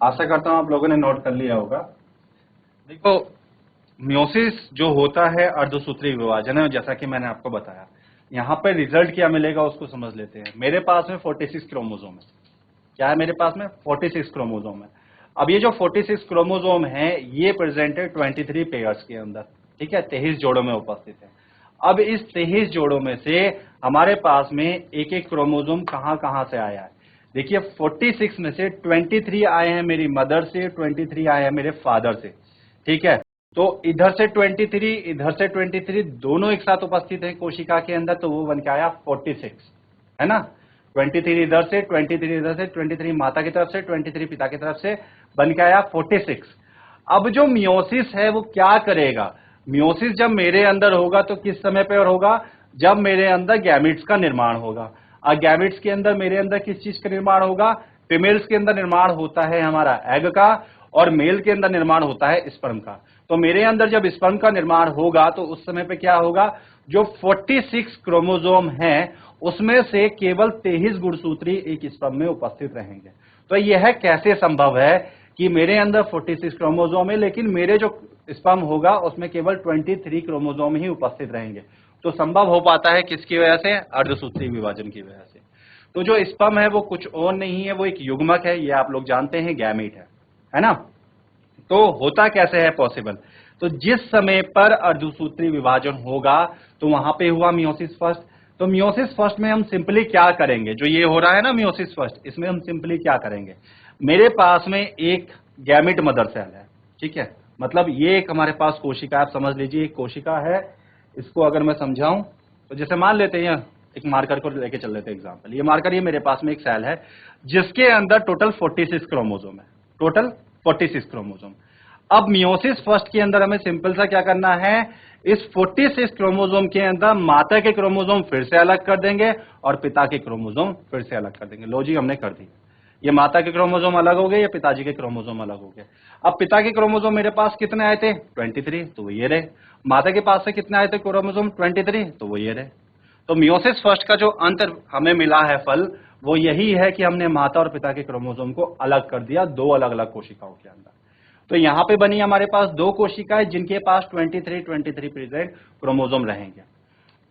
आशा करता हूं आप लोगों ने नोट कर लिया होगा। देखो मियोसिस जो होता है अर्धसूत्री विभाजन है, जैसा कि मैंने आपको बताया। यहाँ पे रिजल्ट क्या मिलेगा उसको समझ लेते हैं। मेरे पास में 46 क्रोमोसोम है। क्या है मेरे पास में, 46 क्रोमोसोम है। अब ये जो 46 क्रोमोसोम है ये प्रेजेंट है 23 पेयर्स के अंदर। ठीक है, 23 जोड़ों में उपस्थित है। अब इस 23 जोड़ों में से हमारे पास में एक एक क्रोमोसोम कहां कहां से आया है। देखिए 46 में से 23 आए हैं मेरी मदर से, 23 आए हैं मेरे फादर से, ठीक है। तो इधर से 23, इधर से 23 दोनों एक साथ उपस्थित हैं कोशिका के अंदर, तो वो बन के आया 46, है ना। 23 इधर से, 23 इधर से, 23 माता की तरफ से, 23 पिता की तरफ से, बन के आया 46। अब जो मियोसिस है वो क्या करेगा? मियोसिस जब मेरे अंदर होगा तो किस समय पे और होगा? जब मेरे अंदर गैमिट्स का निर्माण होगा। और गैमिट्स के अंदर मेरे अंदर किस चीज का निर्माण होगा? फीमेल्स के अंदर निर्माण होता है हमारा एग का, और मेल के अंदर निर्माण होता है स्पर्म का। तो मेरे अंदर जब स्पर्म का निर्माण होगा तो उस समय पे क्या होगा? जो 46 क्रोमोसोम हैं उसमें से केवल 23 गुणसूत्री एक स्पर्म में उपस्थित रहेंगे। तो यह कैसे संभव है कि मेरे अंदर 46 क्रोमोसोम है लेकिन मेरे जो स्पर्म होगा उसमें केवल 23 क्रोमोसोम ही उपस्थित रहेंगे? तो संभव हो पाता है किसकी वजह से? अर्धसूत्री विभाजन की वजह से। तो जो स्पर्म है वो कुछ और नहीं है, वो एक युग्मक है, ये आप लोग जानते हैं, गैमीट है ना। तो होता कैसे है पॉसिबल? तो जिस समय पर अर्धसूत्री विभाजन होगा तो वहां पे हुआ मियोसिस फर्स्ट। तो मियोसिस फर्स्ट में हम सिंपली क्या करेंगे? जो ये हो रहा है ना मियोसिस फर्स्ट, इसमें हम सिंपली क्या करेंगे? मेरे पास में एक गैमिट मदर सेल है, ठीक है। मतलब ये एक हमारे पास कोशिका, आप समझ लीजिए एक कोशिका है। इसको अगर मैं समझाऊं तो जैसे मान लेते हैं एक मार्कर को लेके चल लेते हैं एग्जांपल। ये मार्कर, ये मेरे पास में एक सेल है जिसके अंदर टोटल 46 क्रोमोसोम है, टोटल 46 क्रोमोसोम। अब मियोसिस फर्स्ट के अंदर हमें सिंपल सा क्या करना है? इस 46 क्रोमोसोम के अंदर माता के क्रोमोसोम फिर से अलग कर देंगे और पिता के क्रोमोसोम फिर से अलग कर देंगे। लो जी, हमने कर दी। ये माता के क्रोमोसोम अलग हो गए, ये पिताजी के क्रोमोसोम अलग हो गए। अब पिता के क्रोमोसोम मेरे पास कितने आए थे? 23, तो वो ये रहे। माता के पास से कितने आए थे क्रोमोसोम? 23, तो वो ये रहे। तो मियोसिस फर्स्ट का जो अंतर हमें मिला है फल, वो यही है कि हमने माता और पिता के क्रोमोसोम को अलग कर दिया दो अलग अलग कोशिकाओं के अंदर। तो यहां पे बनी हमारे पास दो कोशिकाएं जिनके पास 23 प्रेजेंट क्रोमोसोम रहेंगे।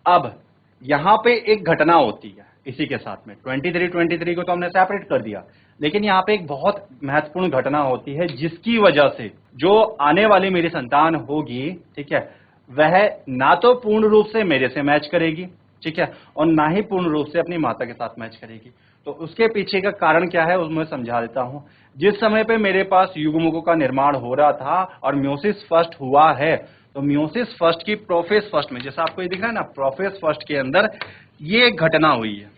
अब यहां पे एक घटना होती है इसी के साथ में, 23 को तो हमने सेपरेट कर दिया, लेकिन यहां पे एक बहुत महत्वपूर्ण घटना होती है जिसकी वजह से जो आने वाली मेरी संतान होगी, ठीक है, वह ना तो पूर्ण रूप से मेरे से मैच करेगी, ठीक है, और ना ही पूर्ण रूप से अपनी माता के साथ मैच करेगी। तो उसके पीछे का कारण क्या है उसमें समझा देता हूं। जिस समय पे मेरे पास युग्मकों का निर्माण हो रहा था और मियोसिस फर्स्ट हुआ है, तो मियोसिस फर्स्ट की प्रोफेज फर्स्ट में, जैसा आपको ये दिख रहा है ना, प्रोफेज फर्स्ट के अंदर ये एक घटना हुई है,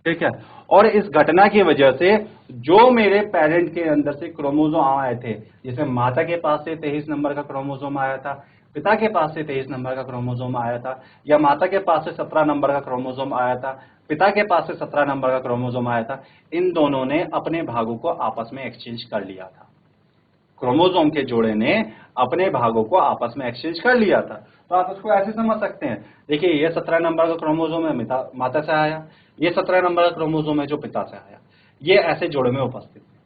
ठीक है। और इस घटना की वजह से जो मेरे पेरेंट के अंदर से क्रोमोसोम आए थे, जैसे माता के पास से 23 नंबर का क्रोमोसोम आया था, पिता के पास से 23 नंबर का क्रोमोसोम आया था, या माता के पास से 17 नंबर का क्रोमोसोम आया था, पिता के पास से 17 नंबर का क्रोमोसोम आया था, इन दोनों ने अपने भागों को आपस में एक्सचेंज कर लिया था। क्रोमोसोम के जोड़े ने अपने भागों को आपस में एक्सचेंज कर लिया था। तो आप उसको ऐसे समझ सकते हैं, देखिए ये 17 नंबर का क्रोमोसोम है माता से आया, ये 17 नंबर का क्रोमोसोम है जो पिता से आया, ये ऐसे जोड़े में उपस्थित है,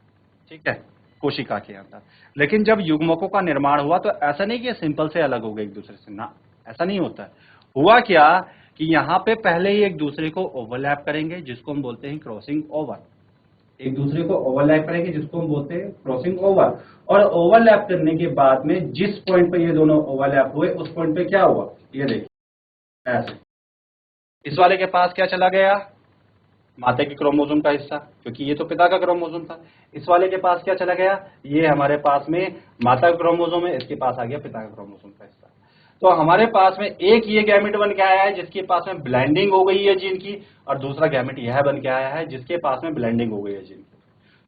ठीक है, कोशिका के अंदर। लेकिन जब युग्मकों का निर्माण हुआ तो ऐसा नहीं कि सिंपल से अलग हो गए एक दूसरे से, ना, ऐसा नहीं होता है। हुआ क्या कि यहाँ पे पहले ही एक दूसरे को ओवरलैप करेंगे जिसको हम बोलते हैं क्रॉसिंग ओवर, एक दूसरे को ओवरलैप करेंगे जिसको हम बोलते हैं क्रॉसिंग ओवर। और ओवरलैप करने के बाद में जिस पॉइंट पे ये दोनों ओवरलैप हुए उस पॉइंट पे क्या हुआ, ये देखिए ऐसे, इस वाले के पास क्या चला गया? माता के क्रोमोसोम का हिस्सा, क्योंकि ये तो पिता का क्रोमोसोम था। इस वाले के पास क्या चला गया? ये हमारे पास में माता का क्रोमोसोम है, इसके पास आ गया पिता का क्रोमोसोम का हिस्सा। तो हमारे पास में एक ये गैमेट बन के आया है जिसके पास में ब्लेंडिंग हो गई है जीन की, और दूसरा गैमेट यह बन के आया है जिसके पास में ब्लेंडिंग हो गई है जीन की।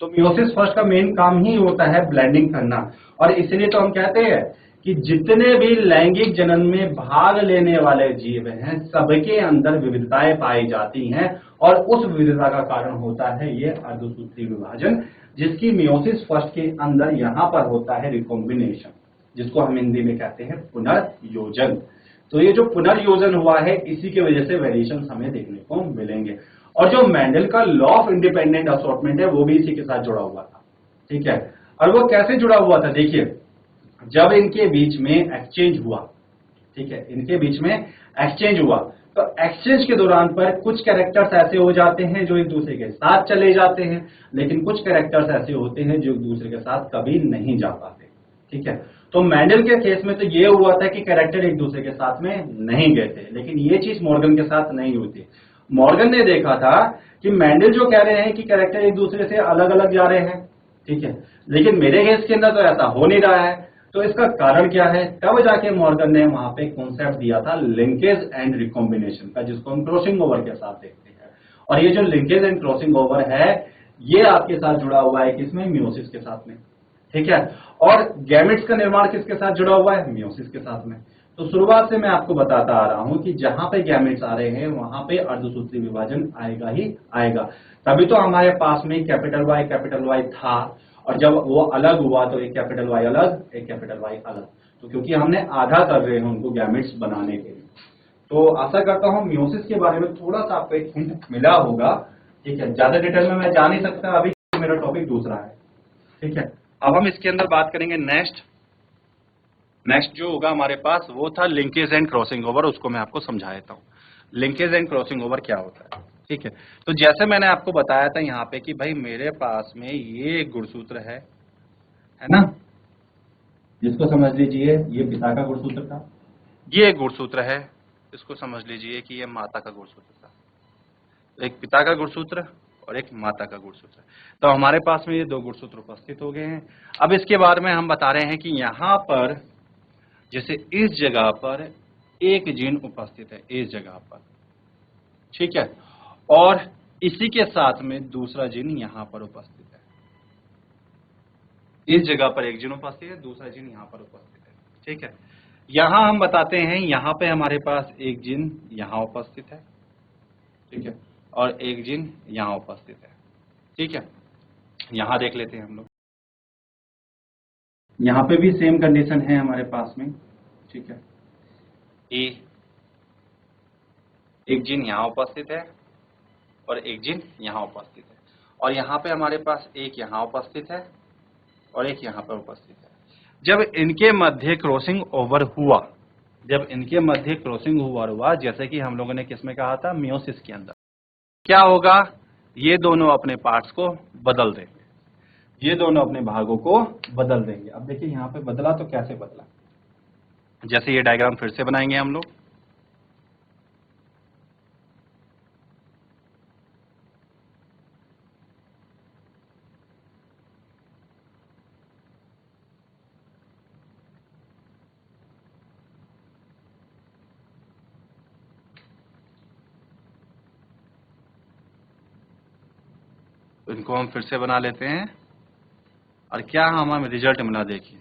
तो मियोसिस फर्स्ट का मेन काम ही होता है ब्लेंडिंग करना, और इसलिए तो हम कहते हैं कि जितने भी लैंगिक जनन में भाग लेने वाले जीव हैं सबके अंदर विविधताएं पाई जाती हैं, और उस विविधता का कारण होता है ये अर्धसूत्री विभाजन, जिसकी मियोसिस फर्स्ट के अंदर यहां पर होता है रिकॉम्बिनेशन, जिसको हम हिंदी में कहते हैं पुनर्योजन। तो ये जो पुनर्योजन हुआ है इसी की वजह से वेरिएशन हमें देखने को मिलेंगे। और जो मेंडल का लॉ ऑफ इंडिपेंडेंट असॉर्टमेंट है वो भी इसी के साथ जुड़ा हुआ था, ठीक है। और वो कैसे जुड़ा हुआ था? देखिए, जब इनके बीच में एक्सचेंज हुआ, ठीक है, इनके बीच में एक्सचेंज हुआ, तो एक्सचेंज के दौरान पर कुछ कैरेक्टर्स ऐसे हो जाते हैं जो एक दूसरे के साथ चले जाते हैं, लेकिन कुछ कैरेक्टर्स ऐसे होते हैं जो एक दूसरे के साथ कभी नहीं जा पाते, ठीक है। तो मेंडल के केस में तो ये हुआ था कि कैरेक्टर एक दूसरे के साथ में नहीं गए थे, लेकिन ये चीज मॉर्गन के साथ नहीं हुई थी। मॉर्गन ने देखा था कि मेंडल जो कह रहे हैं कि कैरेक्टर एक दूसरे से अलग अलग जा रहे हैं, ठीक है, लेकिन मेरे केस के अंदर तो ऐसा हो नहीं रहा है। तो इसका कारण क्या है? तब जाके मॉर्गन ने वहां पे कॉन्सेप्ट दिया था लिंकेज एंड रिकॉम्बिनेशन का, जिसको हम क्रॉसिंग ओवर के साथ देखते हैं। और ये जो लिंकेज एंड क्रॉसिंग ओवर है, ये आपके साथ जुड़ा हुआ है किसमें? मियोसिस के साथ में, ठीक है। और गैमेट्स का निर्माण किसके साथ जुड़ा हुआ है? मियोसिस के साथ में। तो शुरुआत से मैं आपको बताता आ रहा हूं कि जहां पे गैमेट्स आ रहे हैं वहां पे अर्धसूत्री विभाजन आएगा ही आएगा। तभी तो हमारे पास में कैपिटल वाई था, और जब वो अलग हुआ तो एक कैपिटल वाई अलग, एक कैपिटल वाई अलग। तो क्योंकि हमने आधा कर रहे हैं उनको गैमेट्स बनाने के लिए। तो आशा करता हूं मियोसिस के बारे में थोड़ा सा आपको एक हिंट मिला होगा, ठीक है। ज्यादा डिटेल में मैं जा नहीं सकता अभी, मेरा टॉपिक दूसरा है, ठीक है। अब हम इसके अंदर बात करेंगे नेक्स्ट जो होगा हमारे पास वो था लिंकेज एंड क्रॉसिंग ओवर। उसको मैं आपको समझा देता हूँ लिंकेज एंड क्रॉसिंग ओवर क्या होता है, ठीक है। तो जैसे मैंने आपको बताया था यहाँ पे कि भाई मेरे पास में ये एक गुणसूत्र है ना, जिसको समझ लीजिए ये पिता का गुणसूत्र था, ये एक गुणसूत्र है, इसको समझ लीजिए कि ये माता का गुणसूत्र था। एक पिता का गुणसूत्र और एक माता का गुणसूत्र। तो हमारे पास में ये दो गुणसूत्र उपस्थित हो गए हैं। अब इसके बारे में हम बता रहे हैं कि यहाँ पर जैसे इस जगह पर एक जीन उपस्थित है, इस जगह पर, ठीक है, और इसी के साथ में दूसरा जीन यहां पर उपस्थित है। इस जगह पर एक जीन उपस्थित है, दूसरा जीन यहां पर उपस्थित है, ठीक है। यहां हम बताते हैं यहां पे हमारे पास एक जीन यहां उपस्थित है, ठीक है, और एक जीन यहां उपस्थित है, ठीक है। यहां देख लेते हैं हम लोग, यहां पे भी सेम कंडीशन है हमारे पास में, ठीक है। एक जीन यहां उपस्थित है और एक जीन यहां उपस्थित है, और यहां पे हमारे पास एक यहां उपस्थित है और एक यहां पर उपस्थित है। जब इनके मध्य क्रॉसिंग ओवर हुआ, जैसे कि हम लोगों ने किसमें कहा था? मियोसिस के अंदर, क्या होगा? ये दोनों अपने पार्ट्स को बदल देंगे, ये दोनों अपने भागों को बदल देंगे। अब देखिए यहां पे बदला तो कैसे बदला, जैसे ये डायग्राम फिर से बनाएंगे हम लोग। इनको हम फिर से बना लेते हैं और क्या हमें रिजल्ट मिला देखिए।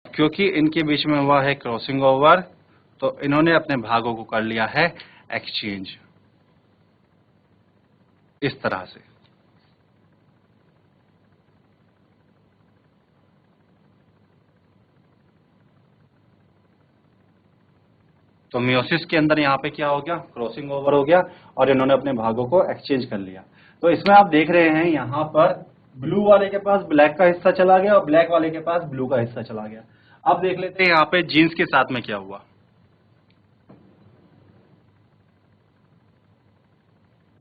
क्योंकि इनके बीच में हुआ है क्रॉसिंग ओवर, तो इन्होंने अपने भागों को कर लिया है एक्सचेंज, इस तरह से। तो मियोसिस के अंदर यहाँ पे क्या हो गया? क्रॉसिंग ओवर हो गया और इन्होंने अपने भागों को एक्सचेंज कर लिया। तो इसमें आप देख रहे हैं यहाँ पर ब्लू वाले के पास ब्लैक का हिस्सा चला गया और ब्लैक वाले के पास ब्लू का हिस्सा चला गया। अब देख लेते हैं यहाँ पे जीन्स के साथ में क्या हुआ।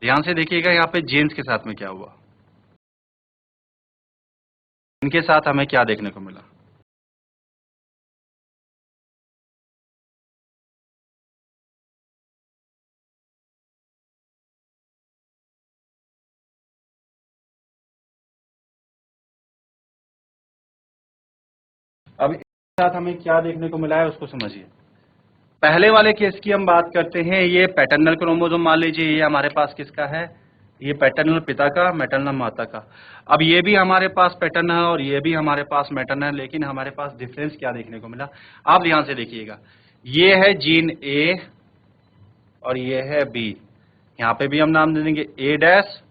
ध्यान से देखिएगा यहाँ पे जीन्स के साथ में क्या हुआ, इनके साथ हमें क्या देखने को मिला। अब इसके साथ हमें क्या देखने को मिला है उसको समझिए। पहले वाले केस की हम बात करते हैं, ये पैटर्नल क्रोमोसोम मान लीजिए, ये हमारे पास किसका है? ये पैटर्नल पिता का, मैटरनल माता का। अब ये भी हमारे पास पैटर्न है और ये भी हमारे पास मैटर्न है, लेकिन हमारे पास डिफरेंस क्या देखने को मिला? आप ध्यान से देखिएगा, ये है जीन ए और ये है बी। यहाँ पे भी हम नाम दे देंगे ए डैश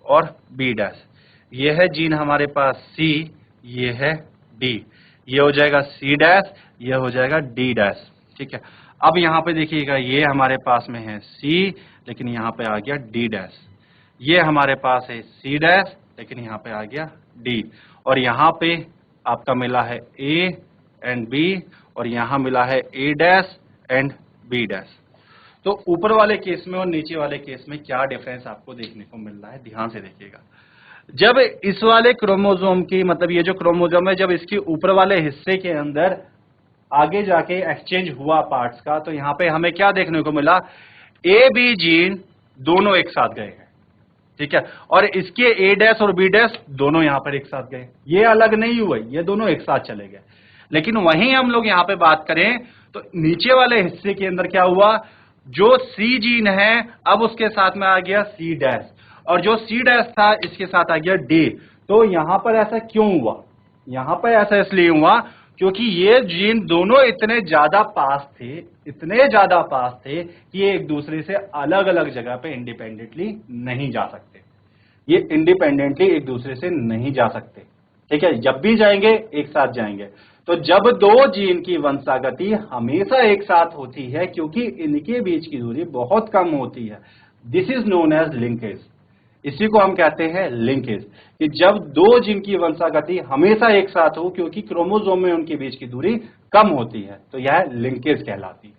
और बी डैश। ये है जीन हमारे पास सी, ये है डी, ये हो जाएगा सी डैश, ये हो जाएगा डी डैश, ठीक है। अब यहाँ पे देखिएगा, ये हमारे पास में है सी, लेकिन यहाँ पे आ गया डी डैश। ये हमारे पास है सी डैश, लेकिन यहाँ पे आ गया डी, और यहाँ पे आपका मिला है ए एंड बी और यहां मिला है ए डैश एंड बी डैश। तो ऊपर वाले केस में और नीचे वाले केस में क्या डिफरेंस आपको देखने को मिल रहा है, ध्यान से देखिएगा। जब इस वाले क्रोमोसोम की, मतलब ये जो क्रोमोसोम है, जब इसके ऊपर वाले हिस्से के अंदर आगे जाके एक्सचेंज हुआ पार्ट्स का, तो यहां पे हमें क्या देखने को मिला, ए बी जीन दोनों एक साथ गए हैं, ठीक है, और इसके ए डैश और बी डैश दोनों यहां पर एक साथ गए, ये अलग नहीं हुए, ये दोनों एक साथ चले गए। लेकिन वहीं हम लोग यहां पे बात करें तो नीचे वाले हिस्से के अंदर क्या हुआ, जो सी जीन है अब उसके साथ में आ गया सी डैश, और जो सी डैश था इसके साथ आ गया डी। तो यहां पर ऐसा क्यों हुआ, यहां पर ऐसा इसलिए हुआ क्योंकि ये जीन दोनों इतने ज्यादा पास थे, इतने ज्यादा पास थे कि ये एक दूसरे से अलग अलग जगह पे इंडिपेंडेंटली नहीं जा सकते, ये इंडिपेंडेंटली एक दूसरे से नहीं जा सकते, ठीक है, जब भी जाएंगे एक साथ जाएंगे। तो जब दो जीन की वंशागति हमेशा एक साथ होती है क्योंकि इनके बीच की दूरी बहुत कम होती है, this is known as linkage, इसी को हम कहते हैं लिंकेज, कि जब दो जीन की वंशागति हमेशा एक साथ हो क्योंकि क्रोमोसोम में उनके बीच की दूरी कम होती है, तो यह लिंकेज कहलाती है,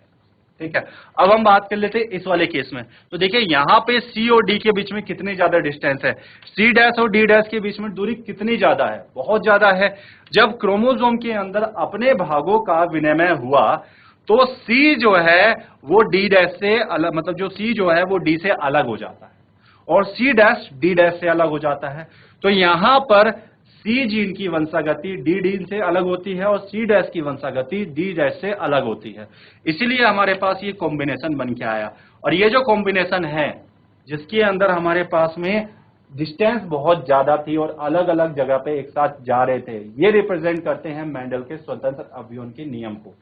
ठीक है। अब हम बात कर लेते हैं इस वाले केस में। तो देखिए यहां पे सी और डी के बीच में कितनी ज्यादा डिस्टेंस है, सी डैश और डी डैश के बीच में दूरी कितनी ज्यादा है, बहुत ज्यादा है। जब क्रोमोसोम के अंदर अपने भागों का विनिमय हुआ तो सी जो है वो डी डैश से अलग, मतलब जो सी जो है वो डी से अलग हो जाता है और सी डैश डी डैश से अलग हो जाता है। तो यहां पर सी जीन की वंशागति डी जीन से अलग होती है और सी डैश की वंशागति डी डैश से अलग होती है, इसीलिए हमारे पास ये कॉम्बिनेशन बन के आया। और ये जो कॉम्बिनेशन है जिसके अंदर हमारे पास में डिस्टेंस बहुत ज्यादा थी और अलग अलग जगह पे एक साथ जा रहे थे, ये रिप्रेजेंट करते हैं मेंडल के स्वतंत्र अवयवों के नियम को,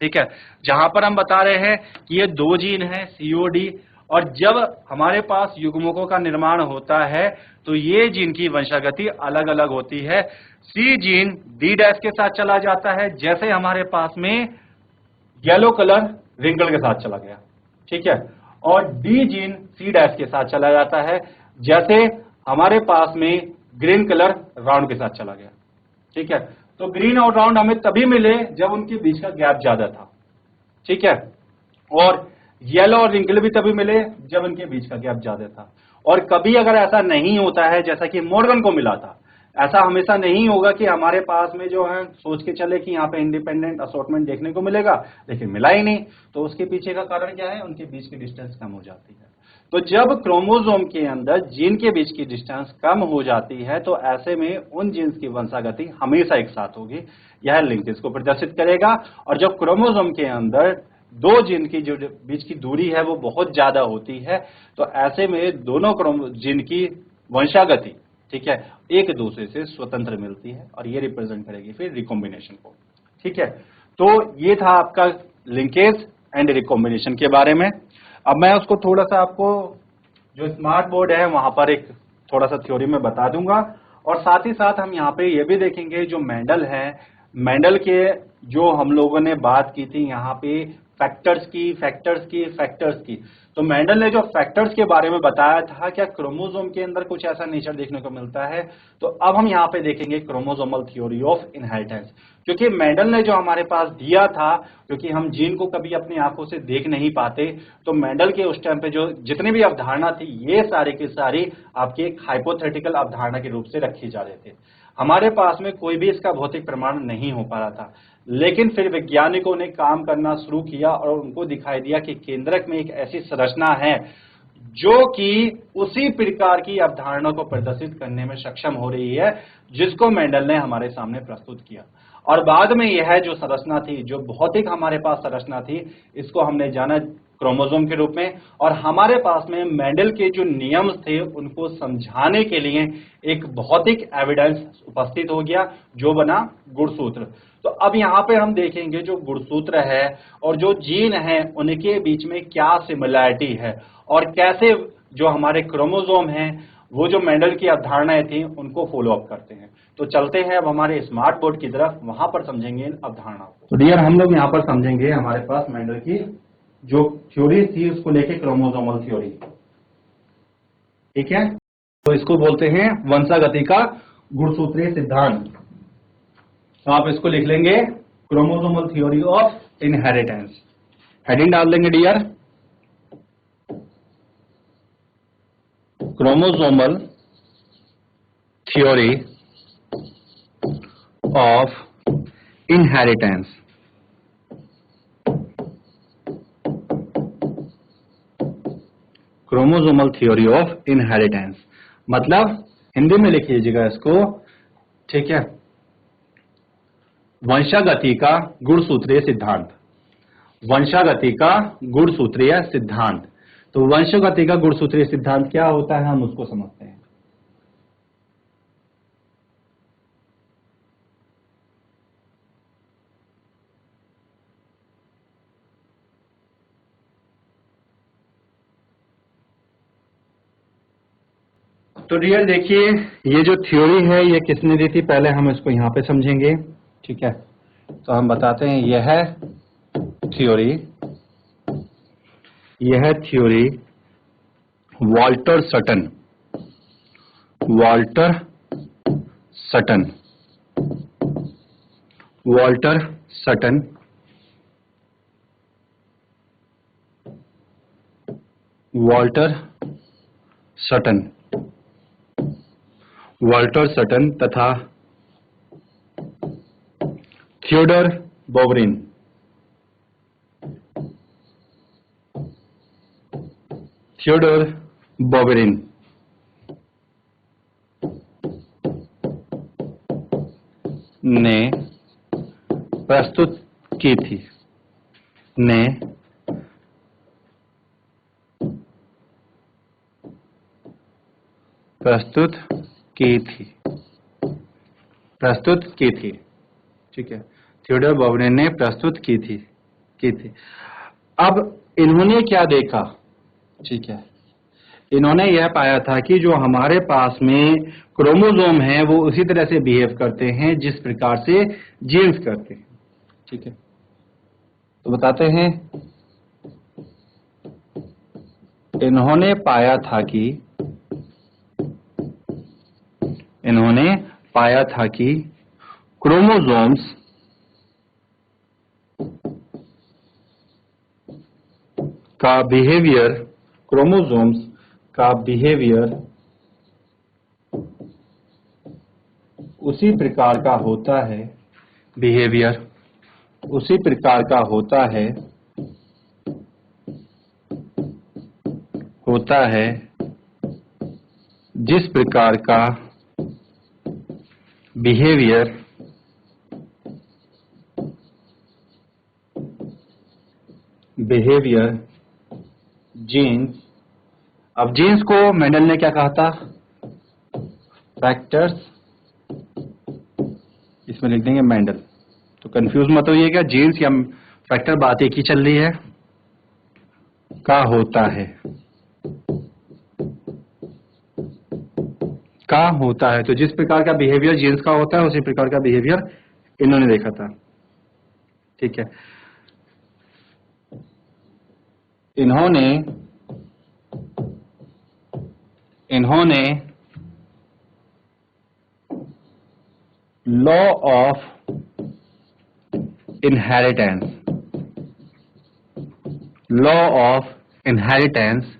ठीक है, जहां पर हम बता रहे हैं कि ये दो जीन है सीओडी, और जब हमारे पास युग्मकों का निर्माण होता है तो ये जीन की वंशागति अलग अलग होती है। सी जीन डी डैश के साथ चला जाता है, जैसे हमारे पास में येलो कलर रिंकल के साथ चला गया, ठीक है, और डी जीन सी डैश के साथ चला जाता है, जैसे हमारे पास में ग्रीन कलर राउंड के साथ चला गया, ठीक है। तो ग्रीन और राउंड हमें तभी मिले जब उनके बीच का गैप ज्यादा था, ठीक है, और येलो और रिंकल भी तभी मिले जब उनके बीच का गैप ज्यादा था। और कभी अगर ऐसा नहीं होता है जैसा कि मॉर्गन को मिला था, ऐसा हमेशा नहीं होगा कि हमारे पास में जो है सोच के चले कि यहाँ पे इंडिपेंडेंट असॉर्टमेंट देखने को मिलेगा, लेकिन मिला ही नहीं, तो उसके पीछे का कारण क्या है, उनके बीच की डिस्टेंस कम हो जाती है। तो जब क्रोमोसोम के अंदर जीन के बीच की डिस्टेंस कम हो जाती है तो ऐसे में उन जीन्स की वंशागति हमेशा एक साथ होगी, यह लिंकेज को प्रदर्शित करेगा। और जब क्रोमोसोम के अंदर दो जीन की जो बीच की दूरी है वो बहुत ज्यादा होती है तो ऐसे में दोनों जीन की वंशागति, ठीक है, एक दूसरे से स्वतंत्र मिलती है और ये रिप्रेजेंट करेगी फिर रिकॉम्बिनेशन को, ठीक है। तो ये था आपका लिंकेज एंड रिकॉम्बिनेशन के बारे में। अब मैं उसको थोड़ा सा आपको जो स्मार्ट बोर्ड है वहां पर एक थोड़ा सा थ्योरी में बता दूंगा, और साथ ही साथ हम यहाँ पे ये भी देखेंगे जो मेंडल है, मेंडल के जो हम लोगों ने बात की थी यहाँ पे फैक्टर्स की, तो मेंडल ने जो फैक्टर्स के बारे में बताया था, क्या क्रोमोसोम के अंदर कुछ ऐसा नेचर देखने को मिलता है। तो अब हम यहाँ पे देखेंगे क्रोमोसोमल थ्योरी ऑफ इनहेरिटेंस, क्योंकि मेंडल ने जो हमारे पास दिया था, क्योंकि हम जीन को कभी अपनी आंखों से देख नहीं पाते, तो मेंडल के उस टाइम पे जो जितनी भी अवधारणा थी ये सारी की सारी आपकी एक हाइपोथेटिकल अवधारणा के रूप से रखी जा रहे थे। हमारे पास में कोई भी इसका भौतिक प्रमाण नहीं हो पा रहा था, लेकिन फिर वैज्ञानिकों ने काम करना शुरू किया और उनको दिखाई दिया कि केंद्रक में एक ऐसी संरचना है जो कि उसी प्रकार की अवधारणा को प्रदर्शित करने में सक्षम हो रही है जिसको मेंडल ने हमारे सामने प्रस्तुत किया। और बाद में यह जो संरचना थी, जो भौतिक हमारे पास संरचना थी, इसको हमने जाना क्रोमोसोम के रूप में, और हमारे पास में मेंडल के जो नियम थे उनको समझाने के लिए एक भौतिक एविडेंस उपस्थित हो गया जो बना गुणसूत्र। तो अब यहाँ पे हम देखेंगे जो गुणसूत्र है और जो जीन है उनके बीच में क्या सिमिलैरिटी है और कैसे जो हमारे क्रोमोसोम हैं वो जो मेंडल की अवधारणाएं थी उनको फॉलो अप करते हैं। तो चलते हैं अब हमारे स्मार्ट बोर्ड की तरफ, वहां पर समझेंगे इन अवधारणाओं को। तो डियर हम लोग यहाँ पर समझेंगे हमारे पास मेंडल की जो थ्योरी थी उसको लेके क्रोमोसोमल थ्योरी, ठीक है। तो इसको बोलते हैं वंशागति का गुणसूत्रीय सिद्धांत। तो आप इसको लिख लेंगे chromosomal theory of inheritance. Heading डाल देंगे dear chromosomal theory of inheritance. Chromosomal theory of inheritance मतलब हिंदी में लिख लीजिएगा इसको, ठीक है, वंशागति का गुणसूत्रीय सिद्धांत। वंशागति का गुणसूत्रीय सिद्धांत। तो वंशागति का गुणसूत्रीय सिद्धांत क्या होता है हम उसको समझते हैं। तो डियर देखिए ये जो थ्योरी है ये किसने दी थी, पहले हम इसको यहां पे समझेंगे, ठीक है। तो हम बताते हैं यह theory Walter Sutton Walter Sutton तथा थियोडर बोवेरिन ने प्रस्तुत की थी। ठीक है, थियोडर बोवेरिन ने प्रस्तुत की थी। अब इन्होंने क्या देखा, ठीक है, इन्होंने यह पाया था कि जो हमारे पास में क्रोमोसोम है वो उसी तरह से बिहेव करते हैं जिस प्रकार से जीन्स करते हैं, ठीक है। तो बताते हैं इन्होंने पाया था कि क्रोमोसोम्स का बिहेवियर उसी प्रकार का होता है जिस प्रकार का बिहेवियर जीन्स। अब जीन्स को मेंडल ने क्या कहा था, फैक्टर्स, इसमें लिख देंगे मेंडल। तो कंफ्यूज मत होइएगा, जीन्स या फैक्टर बात एक ही चल रही है, का होता है। तो जिस प्रकार का बिहेवियर जीन्स का होता है उसी प्रकार का बिहेवियर इन्होंने देखा था, ठीक है। इन्होंने लॉ ऑफ इनहेरिटेंस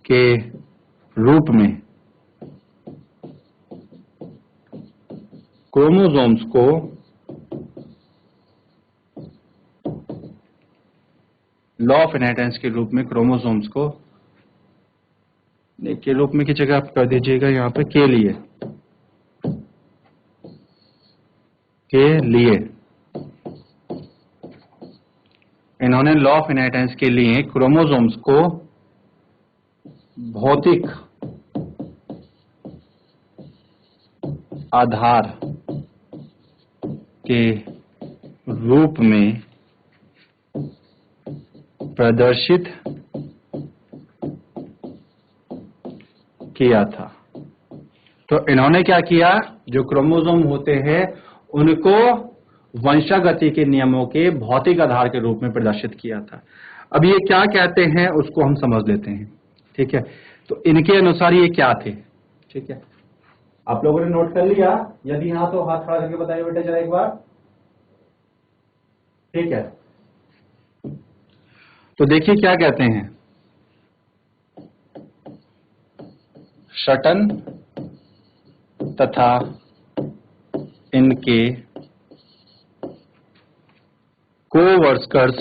के रूप में क्रोमोसोम्स को के रूप में की जगह आप कर दीजिएगा यहाँ पे के लिए इन्होंने लॉ ऑफ इनहेरिटेंस के लिए क्रोमोसोम्स को भौतिक आधार के रूप में प्रदर्शित किया था। तो इन्होंने क्या किया, जो क्रोमोसोम होते हैं उनको वंशागति के नियमों के भौतिक आधार के रूप में प्रदर्शित किया था। अब ये क्या कहते हैं उसको हम समझ लेते हैं, ठीक है। तो इनके अनुसार ये क्या थे, ठीक है। आप लोगों ने नोट कर लिया? यदि हाँ तो हाथ खड़ा करके बताइए बेटा जरा एक बार। ठीक है, तो देखिए क्या कहते हैं, शटन तथा इनके कोवर्कर्स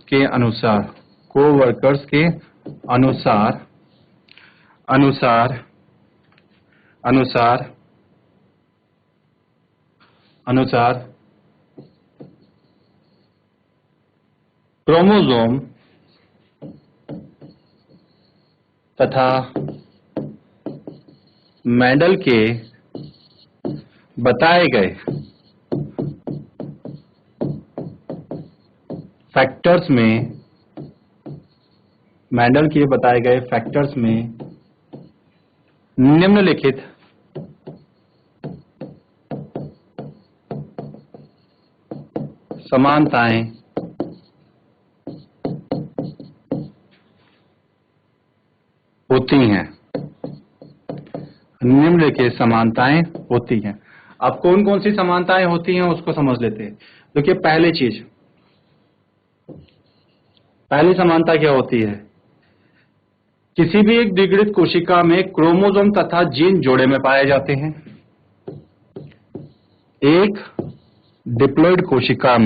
के अनुसार क्रोमोसोम तथा मेंडल के बताए गए फैक्टर्स में निम्नलिखित समानताएं होती हैं। अब कौन कौन सी समानताएं होती हैं उसको समझ लेते हैं। देखिए पहली समानता क्या होती है, किसी भी एक द्विगुणित कोशिका में क्रोमोसोम तथा जीन जोड़े में पाए जाते हैं। एक डिप्लॉइड कोशिका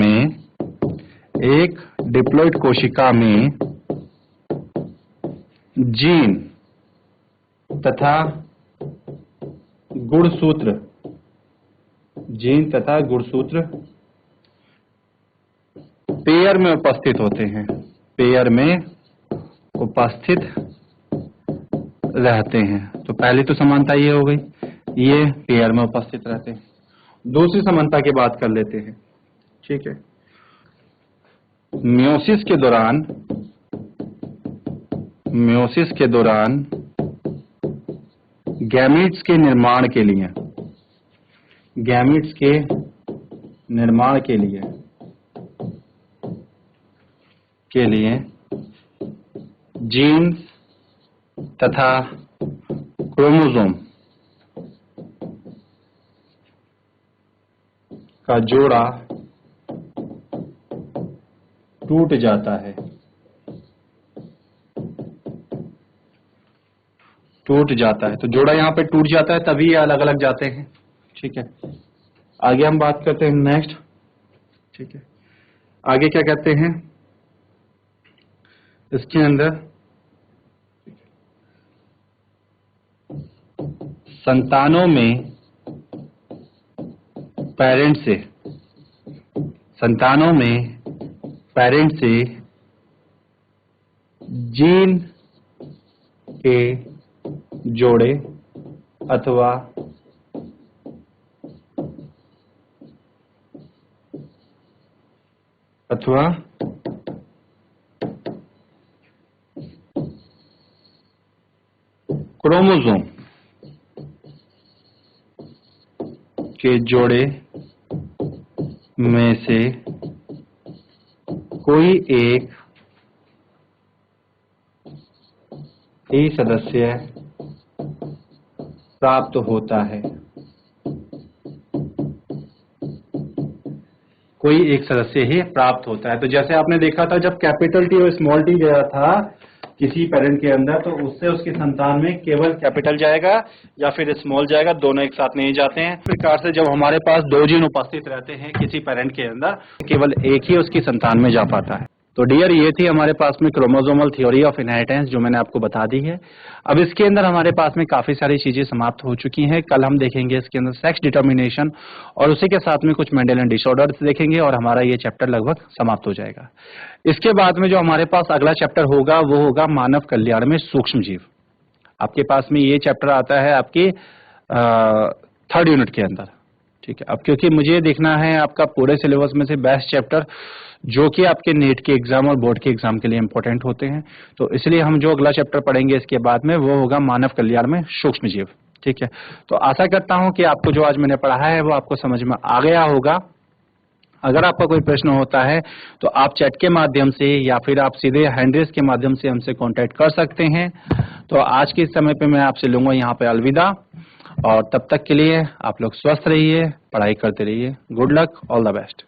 में जीन तथा गुणसूत्र पेयर में उपस्थित होते हैं, रहते हैं। तो पहली तो समानता ये हो गई, ये पेयर में उपस्थित रहते हैं। दूसरी समानता की बात कर लेते हैं। ठीक है, मियोसिस के दौरान गैमीट्स के निर्माण के लिए जीन तथा क्रोमोसोम का जोड़ा टूट जाता है। तो जोड़ा यहाँ पे टूट जाता है, तभी ये अलग अलग जाते हैं। ठीक है, आगे हम बात करते हैं नेक्स्ट। ठीक है, आगे क्या कहते हैं, इसके अंदर संतानों में पेरेंट से जीन के जोड़े अथवा क्रोमोसोम के जोड़े में से कोई एक ही सदस्य प्राप्त होता है। तो जैसे आपने देखा था जब कैपिटल टी और स्मॉल टी गया था किसी पेरेंट के अंदर, तो उससे उसकी संतान में केवल कैपिटल जाएगा या फिर स्मॉल जाएगा, दोनों एक साथ नहीं जाते हैं। इस प्रकार से जब हमारे पास दो जीन उपस्थित रहते हैं किसी पेरेंट के अंदर, केवल एक ही उसकी संतान में जा पाता है। तो डियर, ये थी हमारे पास में क्रोमोसोमल थ्योरी ऑफ इनहेरिटेंस जो मैंने आपको बता दी है। अब इसके अंदर हमारे पास में काफी सारी चीजें समाप्त हो चुकी हैं। कल हम देखेंगे इसके अंदर सेक्स डिटर्मिनेशन और उसी के साथ में कुछ मेंडेलियन डिसऑर्डर्स देखेंगे और हमारा ये चैप्टर लगभग समाप्त हो जाएगा। इसके बाद में जो हमारे पास अगला चैप्टर होगा वो होगा मानव कल्याण में सूक्ष्म जीव। आपके पास में ये चैप्टर आता है आपके 3rd यूनिट के अंदर। ठीक है, अब क्योंकि मुझे देखना है आपका पूरे सिलेबस में से बेस्ट चैप्टर जो कि आपके नीट के एग्जाम और बोर्ड के एग्जाम के लिए इंपॉर्टेंट होते हैं, तो इसलिए हम जो अगला चैप्टर पढ़ेंगे इसके बाद में वो होगा मानव कल्याण में सूक्ष्म जीव। ठीक है, तो आशा करता हूं कि आपको जो आज मैंने पढ़ा है वो आपको समझ में आ गया होगा। अगर आपका कोई प्रश्न होता है तो आप चैट के माध्यम से या फिर आप सीधे हैंड रेज के माध्यम से हमसे कांटेक्ट कर सकते हैं। तो आज के इस समय पे मैं आपसे लूंगा यहाँ पे अलविदा, और तब तक के लिए आप लोग स्वस्थ रहिए, पढ़ाई करते रहिए। Good luck, all the best.